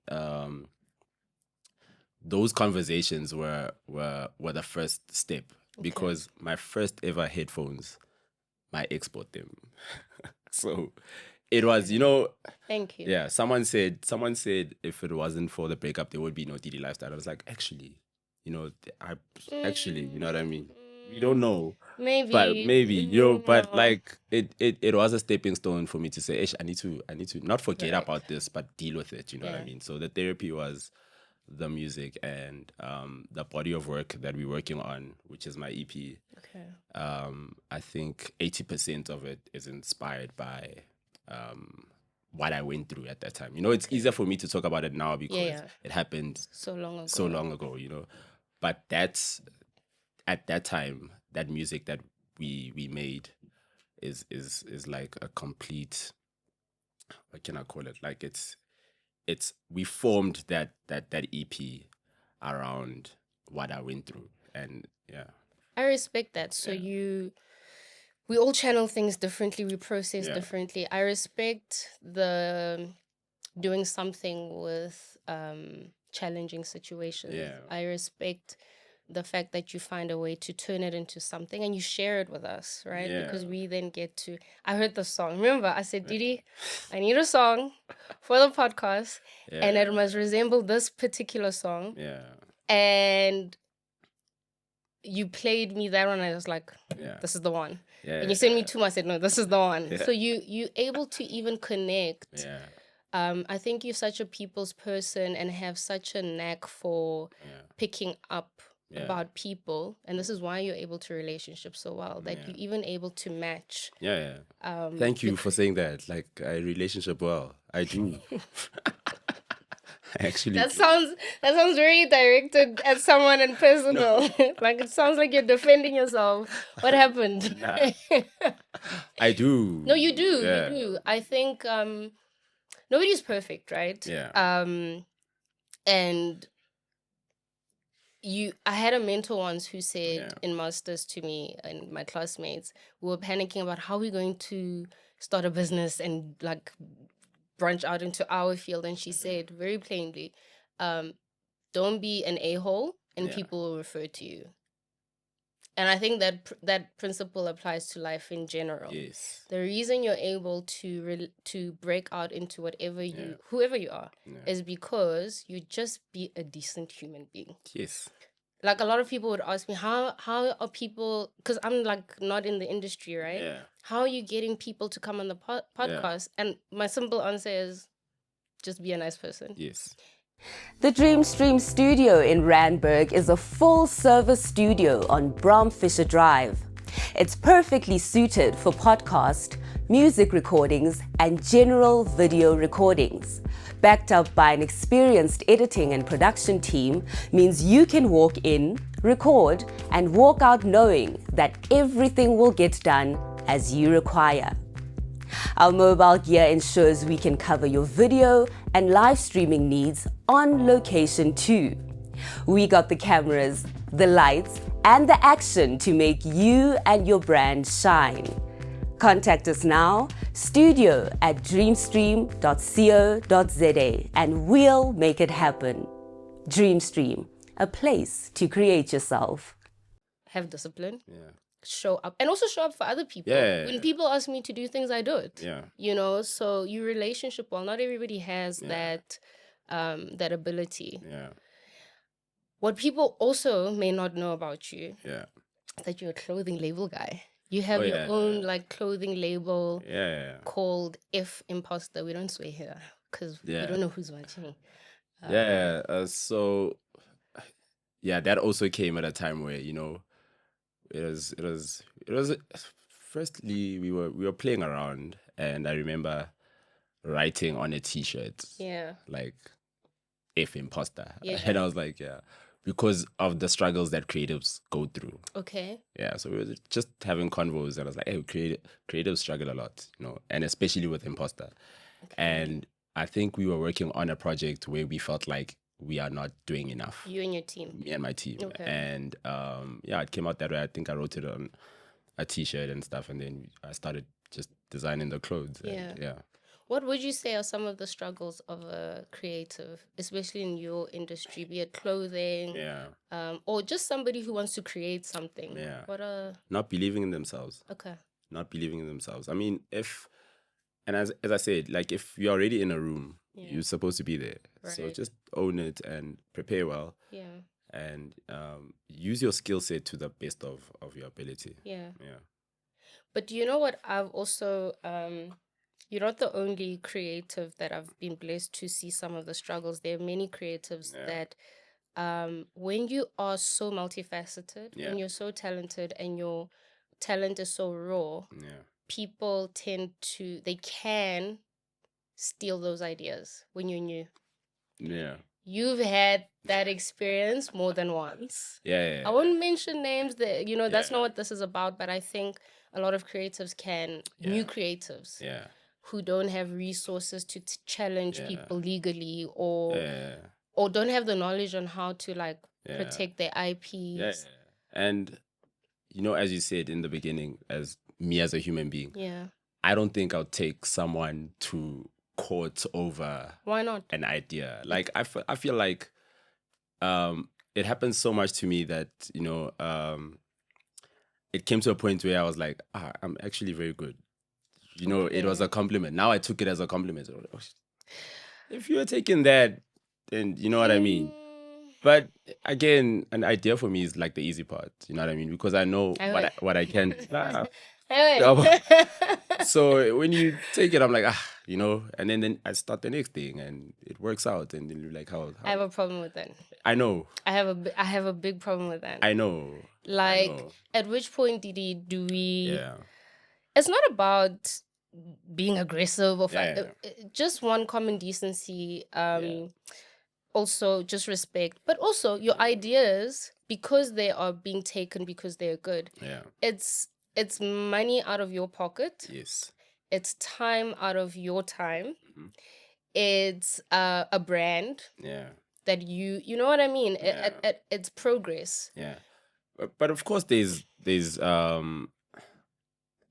those conversations were the first step, because my first ever headphones, my ex bought them. So it was, you know. Thank you. Yeah, someone said if it wasn't for the breakup, there would be no DD lifestyle. I was like, actually, you know, you know what I mean? We don't know. Maybe, you know, but like it was a stepping stone for me to say, I need to not forget about this, but deal with it. You know what I mean? So the therapy was the music and the body of work that we're working on, which is my EP. I think 80% of it is inspired by what I went through at that time. You know, it's easier for me to talk about it now because it happened so long ago, you know. But that's at that time, that music that we made is like a complete, what can I call it? Like it's we formed that EP around what I went through. And I respect that. So we all channel things differently, we process differently. I respect the doing something with challenging situations. I respect the fact that you find a way to turn it into something and you share it with us, right? Because we then get to... I heard the song. Remember, I said, Didi, I need a song for the podcast, and it must resemble this particular song. And you played me that one, and I was like, this is the one. And you sent me two more, I said, no, this is the one. So you able to even connect. I think you're such a people's person and have such a knack for picking up about people, and this is why you're able to relationship so well, that you're even able to match. Thank you for saying that. Like, I relationship well. I do. Actually, that sounds very directed at someone and personal. Like, it sounds like you're defending yourself. What happened? I do. No, you do. You do. I think nobody's perfect, right? And I had a mentor once who said in masters to me and my classmates, we were panicking about how we're going to start a business and like branch out into our field. And she said very plainly, don't be an a-hole and people will refer to you. And I think that that principle applies to life in general. Yes. The reason you're able to break out into whoever you are, is because you just be a decent human being. Yes. Like a lot of people would ask me, how are people, because I'm like not in the industry, right? Yeah. How are you getting people to come on the podcast? And my simple answer is just be a nice person. Yes. The Dreamstream studio in Randburg is a full-service studio on Bromfisher Drive. It's perfectly suited for podcast, music recordings, and general video recordings. Backed up by an experienced editing and production team means you can walk in, record, and walk out knowing that everything will get done as you require. Our mobile gear ensures we can cover your video and live streaming needs on location too. We got the cameras, the lights, and the action to make you and your brand shine. Contact us now, studio@dreamstream.co.za, and we'll make it happen. Dreamstream, a place to create yourself. Have discipline. Yeah. Show up, and also show up for other people. When people ask me to do things, I do it. You know, so your relationship, well, not everybody has that ability. What people also may not know about you, that you're a clothing label guy. You have your own like clothing label called F Imposter. We don't swear here because we don't know who's watching. So that also came at a time where, you know, it was firstly we were playing around, and I remember writing on a t-shirt like F Imposter. And I was like, because of the struggles that creatives go through. So we were just having convos, and I was like, hey, creatives struggle a lot, you know, and especially with Imposter. And I think we were working on a project where we felt like we are not doing enough. You and your team. Me and my team. And it came out that way. I think I wrote it on a t-shirt and stuff, and then I started just designing the clothes. What would you say are some of the struggles of a creative, especially in your industry, be it clothing, or just somebody who wants to create something? Not believing in themselves. Not believing in themselves. I mean, as I said, like if you're already in a room, you're supposed to be there. So just own it and prepare well. And use your skill set to the best of your ability. But do you know what I've also you're not the only creative that I've been blessed to see some of the struggles. There are many creatives that when you are so multifaceted, when you're so talented and your talent is so raw, people they can steal those ideas when you're new. You've had that experience more than once. I won't mention names, that you know, that's not what this is about, but I think a lot of creatives new creatives who don't have resources to challenge people legally, or don't have the knowledge on how to like protect their IPs. And you know, as you said in the beginning, as a human being, I don't think I'll take someone to court over why not an idea. Like I feel like it happens so much to me that, you know, it came to a point where I was like, I'm actually very good. You know, it was a compliment. Now I took it as a compliment. If you're taking that, then you know what I mean. But again, an idea for me is like the easy part. You know what I mean? Because I know what I can. So when you take it, I'm like, you know, and then I start the next thing and it works out, and then you're like, how? I have a problem with that. I know. I have a big problem with that. I know. Like, at which point do we? It's not about being aggressive or just one common decency. Also just respect, but also your ideas, because they are being taken because they're good. It's money out of your pocket. It's time out of your time. It's a brand. That you know what I mean. It's progress. But of course there's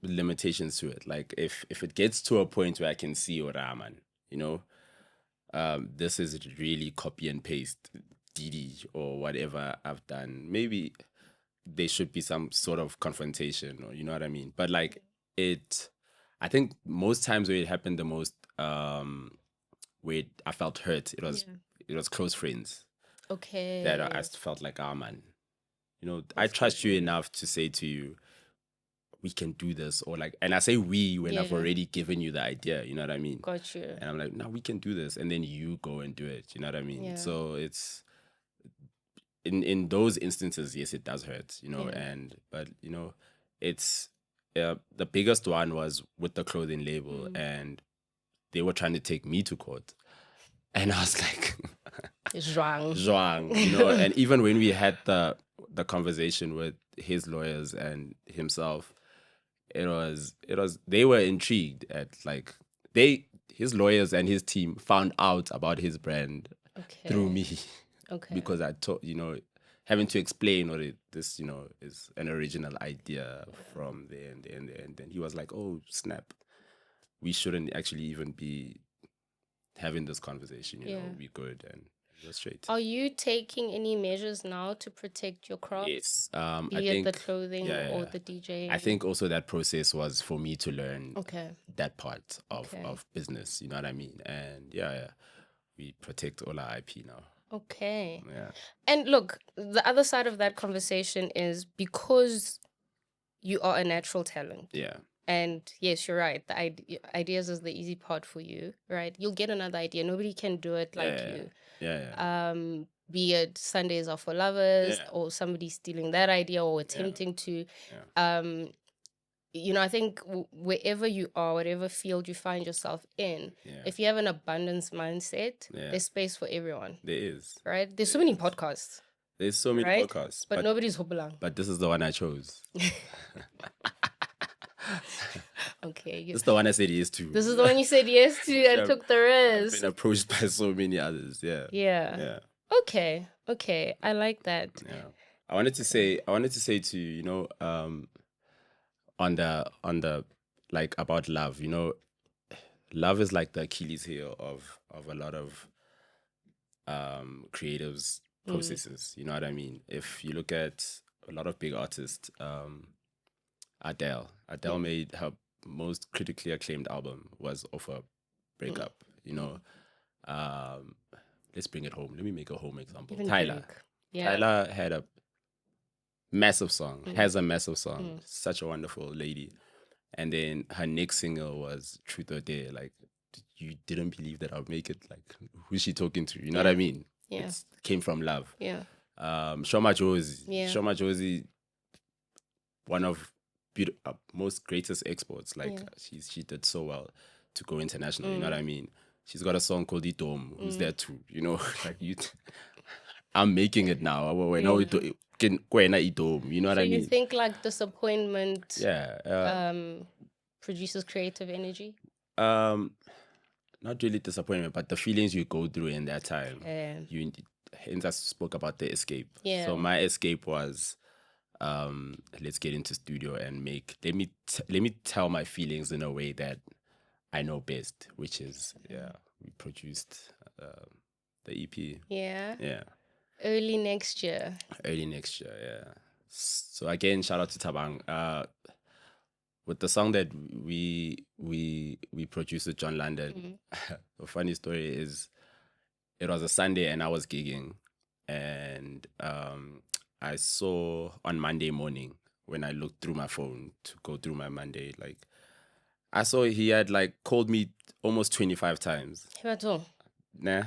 limitations to it. Like if it gets to a point where I can see, Raman, you know, this is really copy and paste. Didi or whatever I've done, maybe there should be some sort of confrontation, or you know what I mean. But like I think most times where it happened the most, where I felt hurt, it was close friends Okay. that I felt like, ah, man, you know, I trust you enough to say to you, we can do this, or like, and I say we when I've already given you the idea, you know what I mean? Got you. And I'm like, no, we can do this, and then you go and do it, you know what I mean? Yeah. So it's in those instances, yes, it does hurt, you know, but you know, it's the biggest one was with the clothing label, and they were trying to take me to court, and I was like, Zhuang, you know. And even when we had the conversation with his lawyers and himself, it was they were intrigued at like his lawyers and his team found out about his brand through me. Okay. Because I taught, you know, having to explain what this, you know, is an original idea from there and there and there. And then he was like, oh, snap. We shouldn't actually even be having this conversation, you know, we good, and go straight. Are you taking any measures now to protect your craft? Yes. I think the clothing or the DJ. I think also that process was for me to learn that part of business, you know what I mean? And we protect all our IP now. Okay. Yeah. And look, the other side of that conversation is because you are a natural talent. Yeah. And yes, you're right. The ideas is the easy part for you, right? You'll get another idea. Nobody can do it like you. Yeah. Be it Sundays are for lovers, or somebody stealing that idea or attempting to. You know, I think wherever you are, whatever field you find yourself in, if you have an abundance mindset, there's space for everyone. There is. Right? There's so many podcasts. There's so many podcasts. But nobody's hopelang. But this is the one I chose. Okay. This is the one I said yes to. This is the one you said yes to and took the risk. I've been approached by so many others. Yeah. Okay. I like that. Yeah. I wanted to say to you, you know, on the like about love, you know, love is like the Achilles heel of a lot of creatives processes, you know what I mean? If you look at a lot of big artists, Adele made her most critically acclaimed album was off a breakup, you know. Let's bring it home. Let me make a home example. Tyler had a massive song, has a massive song, such a wonderful lady. And then her next single was Truth or Dare. Like, you didn't believe that I would make it. Like, who's she talking to? You know what I mean? It came from love. Shoma Josie, one of most greatest exports. Like, she did so well to go international. You know what I mean? She's got a song called Idom. Who's there too? You know, like I'm making it now. You know what I mean? You think like disappointment produces creative energy? Not really disappointment, but the feelings you go through in that time. Hence I spoke about the escape. So my escape was let's get into studio and let me tell my feelings in a way that I know best, which is we produced the EP. Yeah. Early next year. So again, shout out to Tabang. With the song that we produced with John London. The funny story is it was a Sunday and I was gigging, and I saw on Monday morning when I looked through my phone to go through my Monday, like I saw he had like called me almost 25 times. Nah.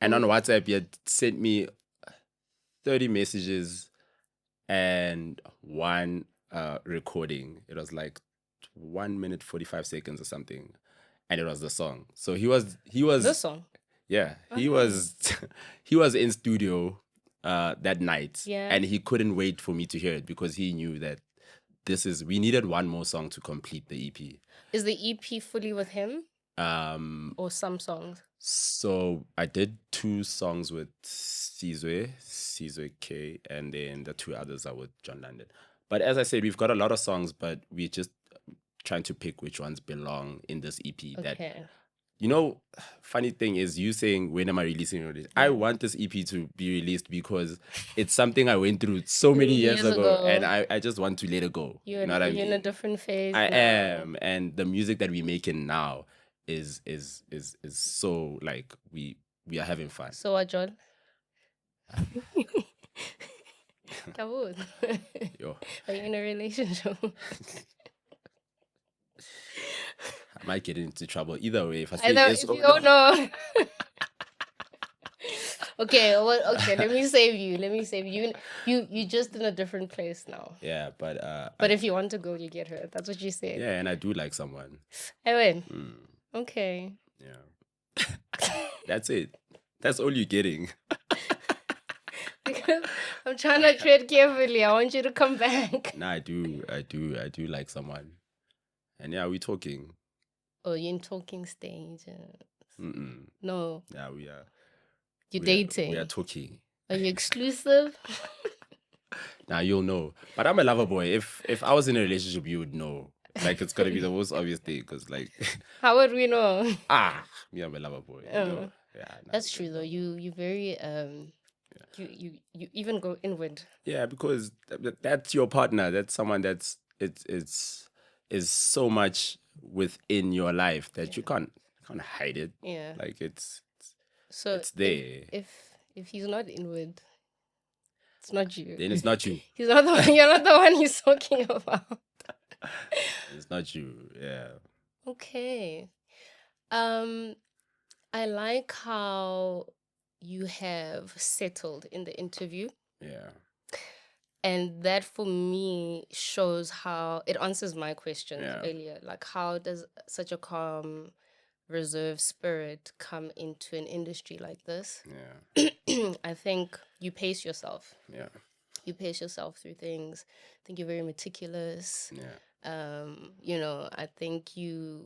And on WhatsApp he had sent me 30 messages and one recording. It was like 1 minute 45 seconds or something, and it was the song. So he was the song. Yeah, he was he was in studio that night, and he couldn't wait for me to hear it because he knew that we needed one more song to complete the EP. Is the EP fully with him? Or some songs? So I did 2 songs with Sizwe K, and then the 2 others are with John London. But as I said, we've got a lot of songs, but we're just trying to pick which ones belong in this EP that you know, funny thing is you saying, when am I releasing it? I want this EP to be released because it's something I went through so many years ago, and I just want to let it go. You know what I mean? You're in a different phase. I am, and the music that we're making now is so like we are having fun. So what, John? Kabul. Yo, Are you in a relationship? I might get into trouble either way if I say I know, yes if or you no. don't know. Okay, well, okay, let me save you. You just in a different place now. Yeah, but if you want to go, you get her. That's what you said. yeah, and I do like someone. I win. Okay. Yeah. That's it. That's all you're getting. Because I'm trying to tread carefully. I want you to come back. Nah, I do like someone. And yeah, we're talking. Oh, you're in talking stage. No. Yeah, we are. You're dating. We are talking. Are you exclusive? Now you'll know. But I'm a lover boy. If I was in a relationship, you would know. Like, it's gonna be the most obvious thing, because like How would we know? me, I'm a lover boy. You know? Yeah, nah, that's true though. You very you even go inward. Yeah, because that's your partner. That's someone that's it's is so much within your life that you can't hide it. Yeah. Like it's there. If he's not inward, it's not you. Then it's not you. He's not the one. You're not the one he's talking about. It's not you. Yeah. Okay. I like how you have settled in the interview. Yeah. And that for me shows how it answers my questions earlier. Like, how does such a calm, reserved spirit come into an industry like this? Yeah. I think you pace yourself. Yeah. You pace yourself through things. I think you're very meticulous. Yeah. You know, I think you're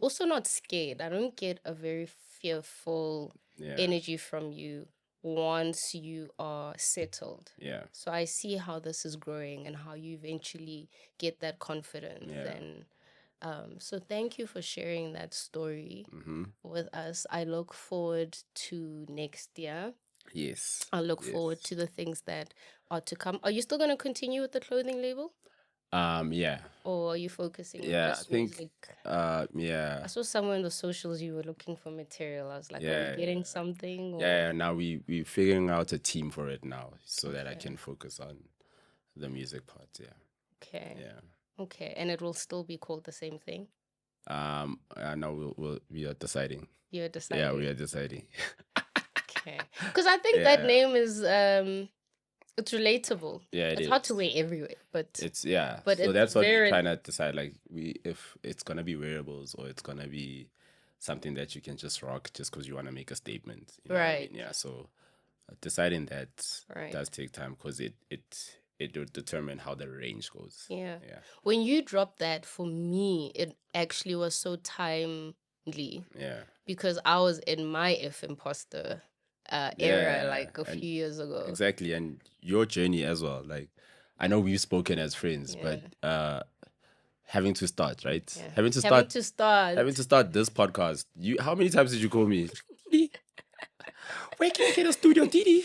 also not scared. I don't get a very fearful energy from you once you are settled. Yeah. So I see how this is growing and how you eventually get that confidence. And so thank you for sharing that story with us. I look forward to next year. Yes. I look forward to the things that are to come. Are you still going to continue with the clothing label? Yeah. Or are you focusing on just I think music? yeah. I saw somewhere in the socials you were looking for material. I was like, are we getting something? Or... Yeah, now we're figuring out a team for it now so that I can focus on the music part, Okay. Yeah. Okay, and it will still be called the same thing? No, we are deciding. You're deciding? Yeah, we are deciding. Okay. Because I think that name is it's relatable. Yeah, it's hard to wear everywhere, but it's But so that's what we're trying to decide. Like, if it's gonna be wearables or it's gonna be something that you can just rock just because you want to make a statement. You know what I mean? Yeah. So deciding that does take time, because it will determine how the range goes. Yeah. When you dropped that, for me, it actually was so timely. Yeah. Because I was in my If Imposter era like a few years ago. Exactly. And your journey as well. Like, I know we've spoken as friends, but having to start, right? Yeah. Having to start this podcast. How many times did you call me? Where can I get a studio, Didi?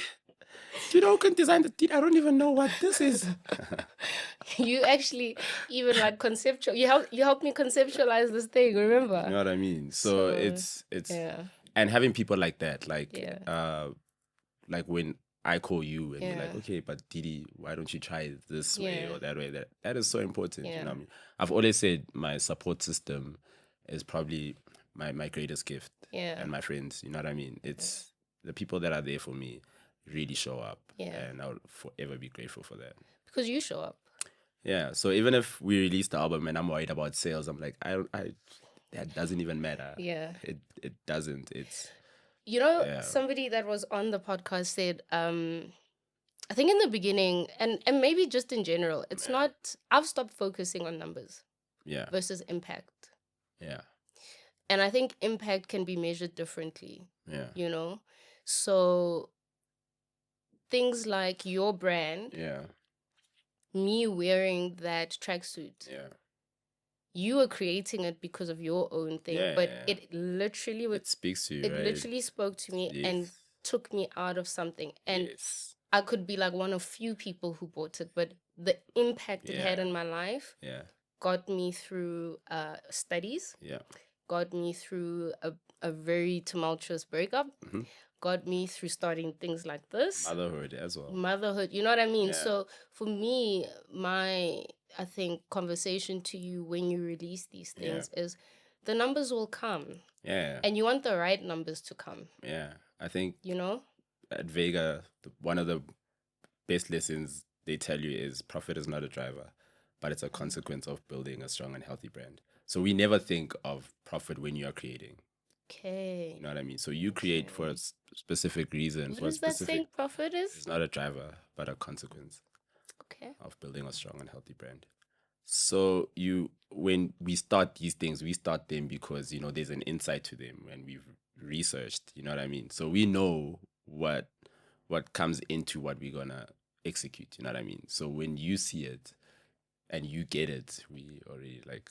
You know, can design the Didi. I don't even know what this is. You actually even like conceptual. You helped me conceptualize this thing. Remember? You know what I mean? So it's and having people like that, like when I call you and you're like, okay, but Didi, why don't you try this way or that way? That is so important. You know what I mean? I've always said my support system is probably my greatest gift. And my friends, you know what I mean? It's the people that are there for me really show up. And I'll forever be grateful for that. Because you show up. Yeah. So even if we release the album and I'm worried about sales, I'm like, that doesn't even matter. Yeah. It doesn't. It's... You know, somebody that was on the podcast said, I think in the beginning, and maybe just in general, it's not... I've stopped focusing on numbers. Versus impact. Yeah. And I think impact can be measured differently. Yeah. You know? So things like your brand... me wearing that tracksuit you were creating it because of your own thing, but it literally it speaks to you, it right? literally spoke to me and took me out of something. And I could be like one of few people who bought it, but the impact it had in my life got me through studies, got me through a very tumultuous breakup, got me through starting things like this. Motherhood as well. Motherhood, you know what I mean? So for me, I think conversation to you when you release these things is the numbers will come. Yeah. And you want the right numbers to come. Yeah. I think, you know, at Vega, one of the best lessons they tell you is profit is not a driver, but it's a consequence of building a strong and healthy brand. So we never think of profit when you are creating. Okay. You know what I mean? So you create for a specific reason. What is that saying profit is? It's not a driver, but a consequence. Okay. Of building a strong and healthy brand. So when we start these things, we start them because, you know, there's an insight to them and we've researched, you know what I mean? So we know what comes into what we're gonna execute, you know what I mean? So when you see it and you get it, we already like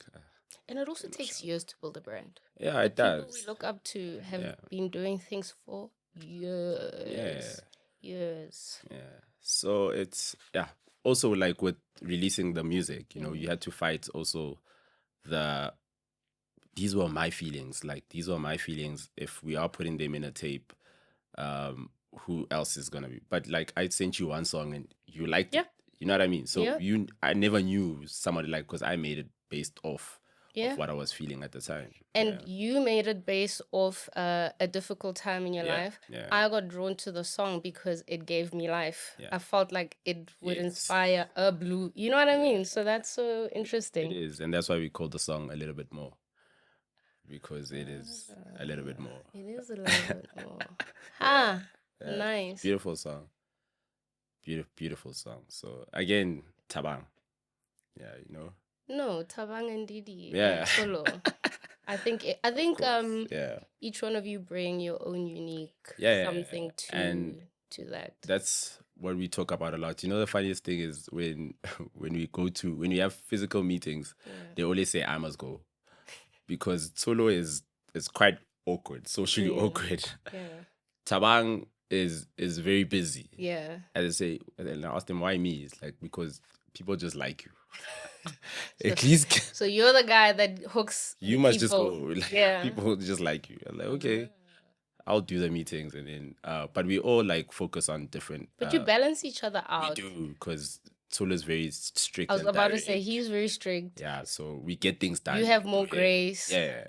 and it also takes years to build a brand. Yeah, it does. People we look up to have been doing things for years. Years. Yeah. So it's also like with releasing the music, you know, you had to fight also these were my feelings. Like, these were my feelings. If we are putting them in a tape, who else is gonna be? But like, I sent you one song and you liked it. You know what I mean? So I never knew somebody like, because I made it based off of what I was feeling at the time. And you made it based off a difficult time in your life. I got drawn to the song because it gave me life. I felt like it would inspire a blue. You know what I mean? So that's so interesting. It is. And that's why we called the song A Little Bit More. Because it is a little bit more. It is a little bit more. Nice. Beautiful song. Beautiful song. So again, Tabang. Yeah, you know. No, Tabang and Didi. Yeah. Solo. I think each one of you bring your own unique something to that. That's what we talk about a lot. You know, the funniest thing is when we have physical meetings, they always say I must go. Because solo is quite awkward, socially awkward. Tabang is very busy. Yeah. As I say, and I asked them why me. It's like, because people just like you. At least. So you're the guy that hooks. You must just go. Like, people just like you. I'm like, okay, I'll do the meetings, and then but we all like focus on different. But you balance each other out. We do, because Solo is very strict. I was about to say he's very strict. Yeah, so we get things done. You have more grace. Yeah.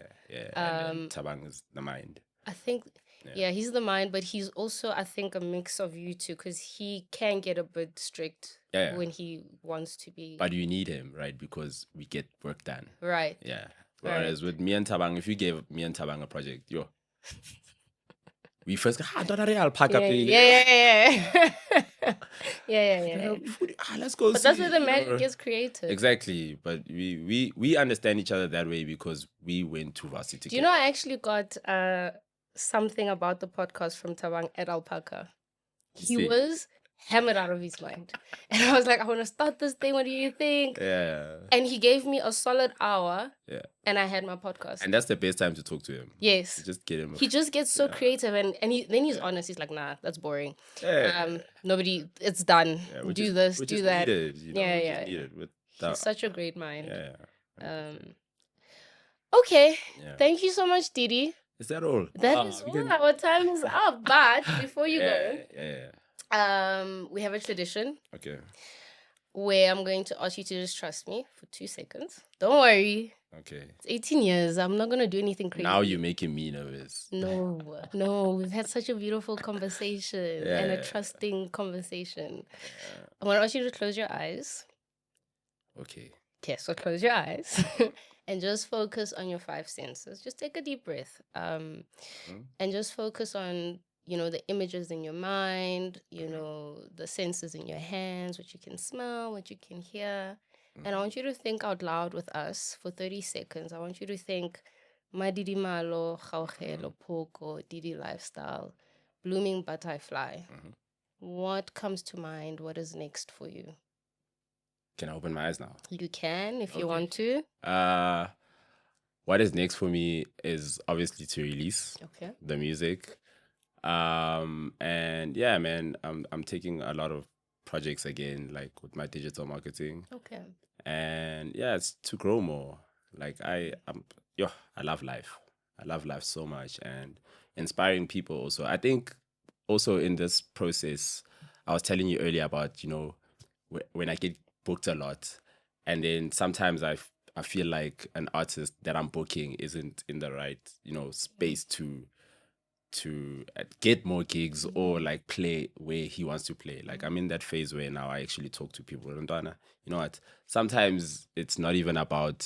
And Tabang is the mind. I think, he's the mind, but he's also, I think, a mix of you two, because he can get a bit strict when he wants to be. But you need him, right? Because we get work done. Right. Yeah. Whereas with me and Tabang, if you gave me and Tabang a project, we first go, I'll pack up. Yeah. Let's go. But that's where the magic gets created. Exactly. But we understand each other that way because we went to varsity together. Do you know, I actually got something about the podcast from Tabang at Alpaca. He was hammered out of his mind. And I was like, I want to start this thing. What do you think? Yeah. And he gave me a solid hour. Yeah. And I had my podcast. And that's the best time to talk to him. Yes. Just get him. He just gets so creative. And then he's honest. He's like, nah, that's boring. Nobody, it's done. Do this, do that. Needed, you know, He's such a great mind. Yeah. Okay. Yeah. Thank you so much, Didi. Is that all? That is all. Our time is up. But before you go, we have a tradition. Okay. Where I'm going to ask you to just trust me for 2 seconds. Don't worry. Okay. It's 18 years. I'm not going to do anything crazy. Now you're making me nervous. No. We've had such a beautiful conversation and a trusting conversation. I'm going to ask you to close your eyes. Okay. Okay, so close your eyes and just focus on your 5 senses. Just take a deep breath and just focus on, you know, the images in your mind, you know, the senses in your hands, what you can smell, what you can hear. And I want you to think out loud with us for 30 seconds. I want you to think Madidimalo Phooko, Didi lifestyle, blooming butterfly. What comes to mind? What is next for you? Can I open my eyes now? You can if you want to. What is next for me is obviously to release the music. And yeah, man, I'm taking a lot of projects again, like with my digital marketing. Okay. And yeah, it's to grow more. Like I love life. I love life so much, and inspiring people also. I think also in this process, I was telling you earlier about, you know, when I get booked a lot, and then sometimes I feel like an artist that I'm booking isn't in the right, you know, space to get more gigs or like play where he wants to play. Like I'm in that phase where now I actually talk to people. And you know what? Sometimes it's not even about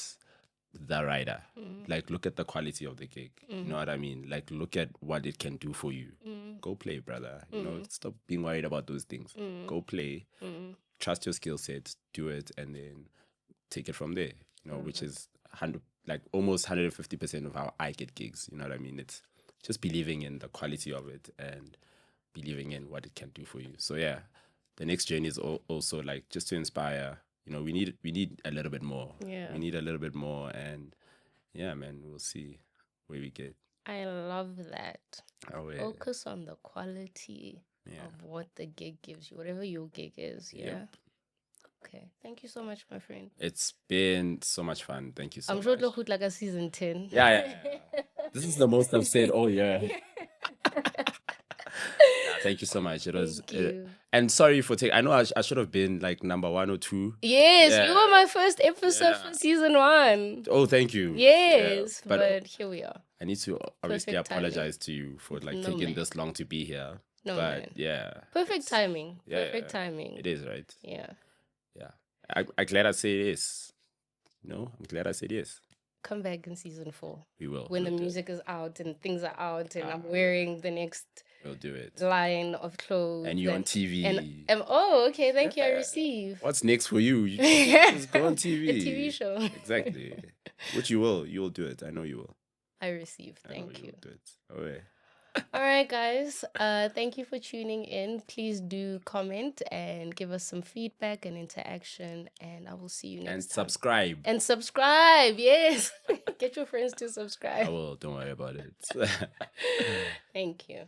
the rider. Like look at the quality of the gig. You know what I mean? Like look at what it can do for you. Go play, brother. You know, stop being worried about those things. Go play. Trust your skill set. Do it, and then take it from there. You know, which is almost 150% of how I get gigs. You know what I mean? It's just believing in the quality of it and believing in what it can do for you. So yeah, the next journey is also like just to inspire. You know, we need a little bit more. Yeah. We need a little bit more, and yeah, man, we'll see where we get. I love that. Oh, yeah. Focus on the quality of what the gig gives you, whatever your gig is. Yeah. Yep. Okay. Thank you so much, my friend. It's been so much fun. Thank you so much. I'm sure it like a season 10. Yeah. This is the most I've said all year. Thank you so much. It was, and sorry for taking. I know I should have been like number 1 or 2. Yes, you were my first episode for season 1. Oh, thank you. Yes, but here we are. I need to obviously apologize to you for like taking this long to be here. No, but man. Yeah, perfect timing. Yeah, perfect timing. It is, right? Yeah. I'm glad I said yes. No, I'm glad I said yes. Come back in season 4. We will. When the music is out and things are out and I'm wearing the next we'll do it. line of clothes. And you're on TV. And oh, okay, thank you. I receive. What's next for you? You just go on TV. A TV show. Exactly. Which you will. You will do it. I know you will. I receive. Thank you. Do it. Oh, yeah. All right, guys. Thank you for tuning in. Please do comment and give us some feedback and interaction. And I will see you next time. And subscribe. And subscribe. Yes. Get your friends to subscribe. I will. Don't worry about it. Thank you.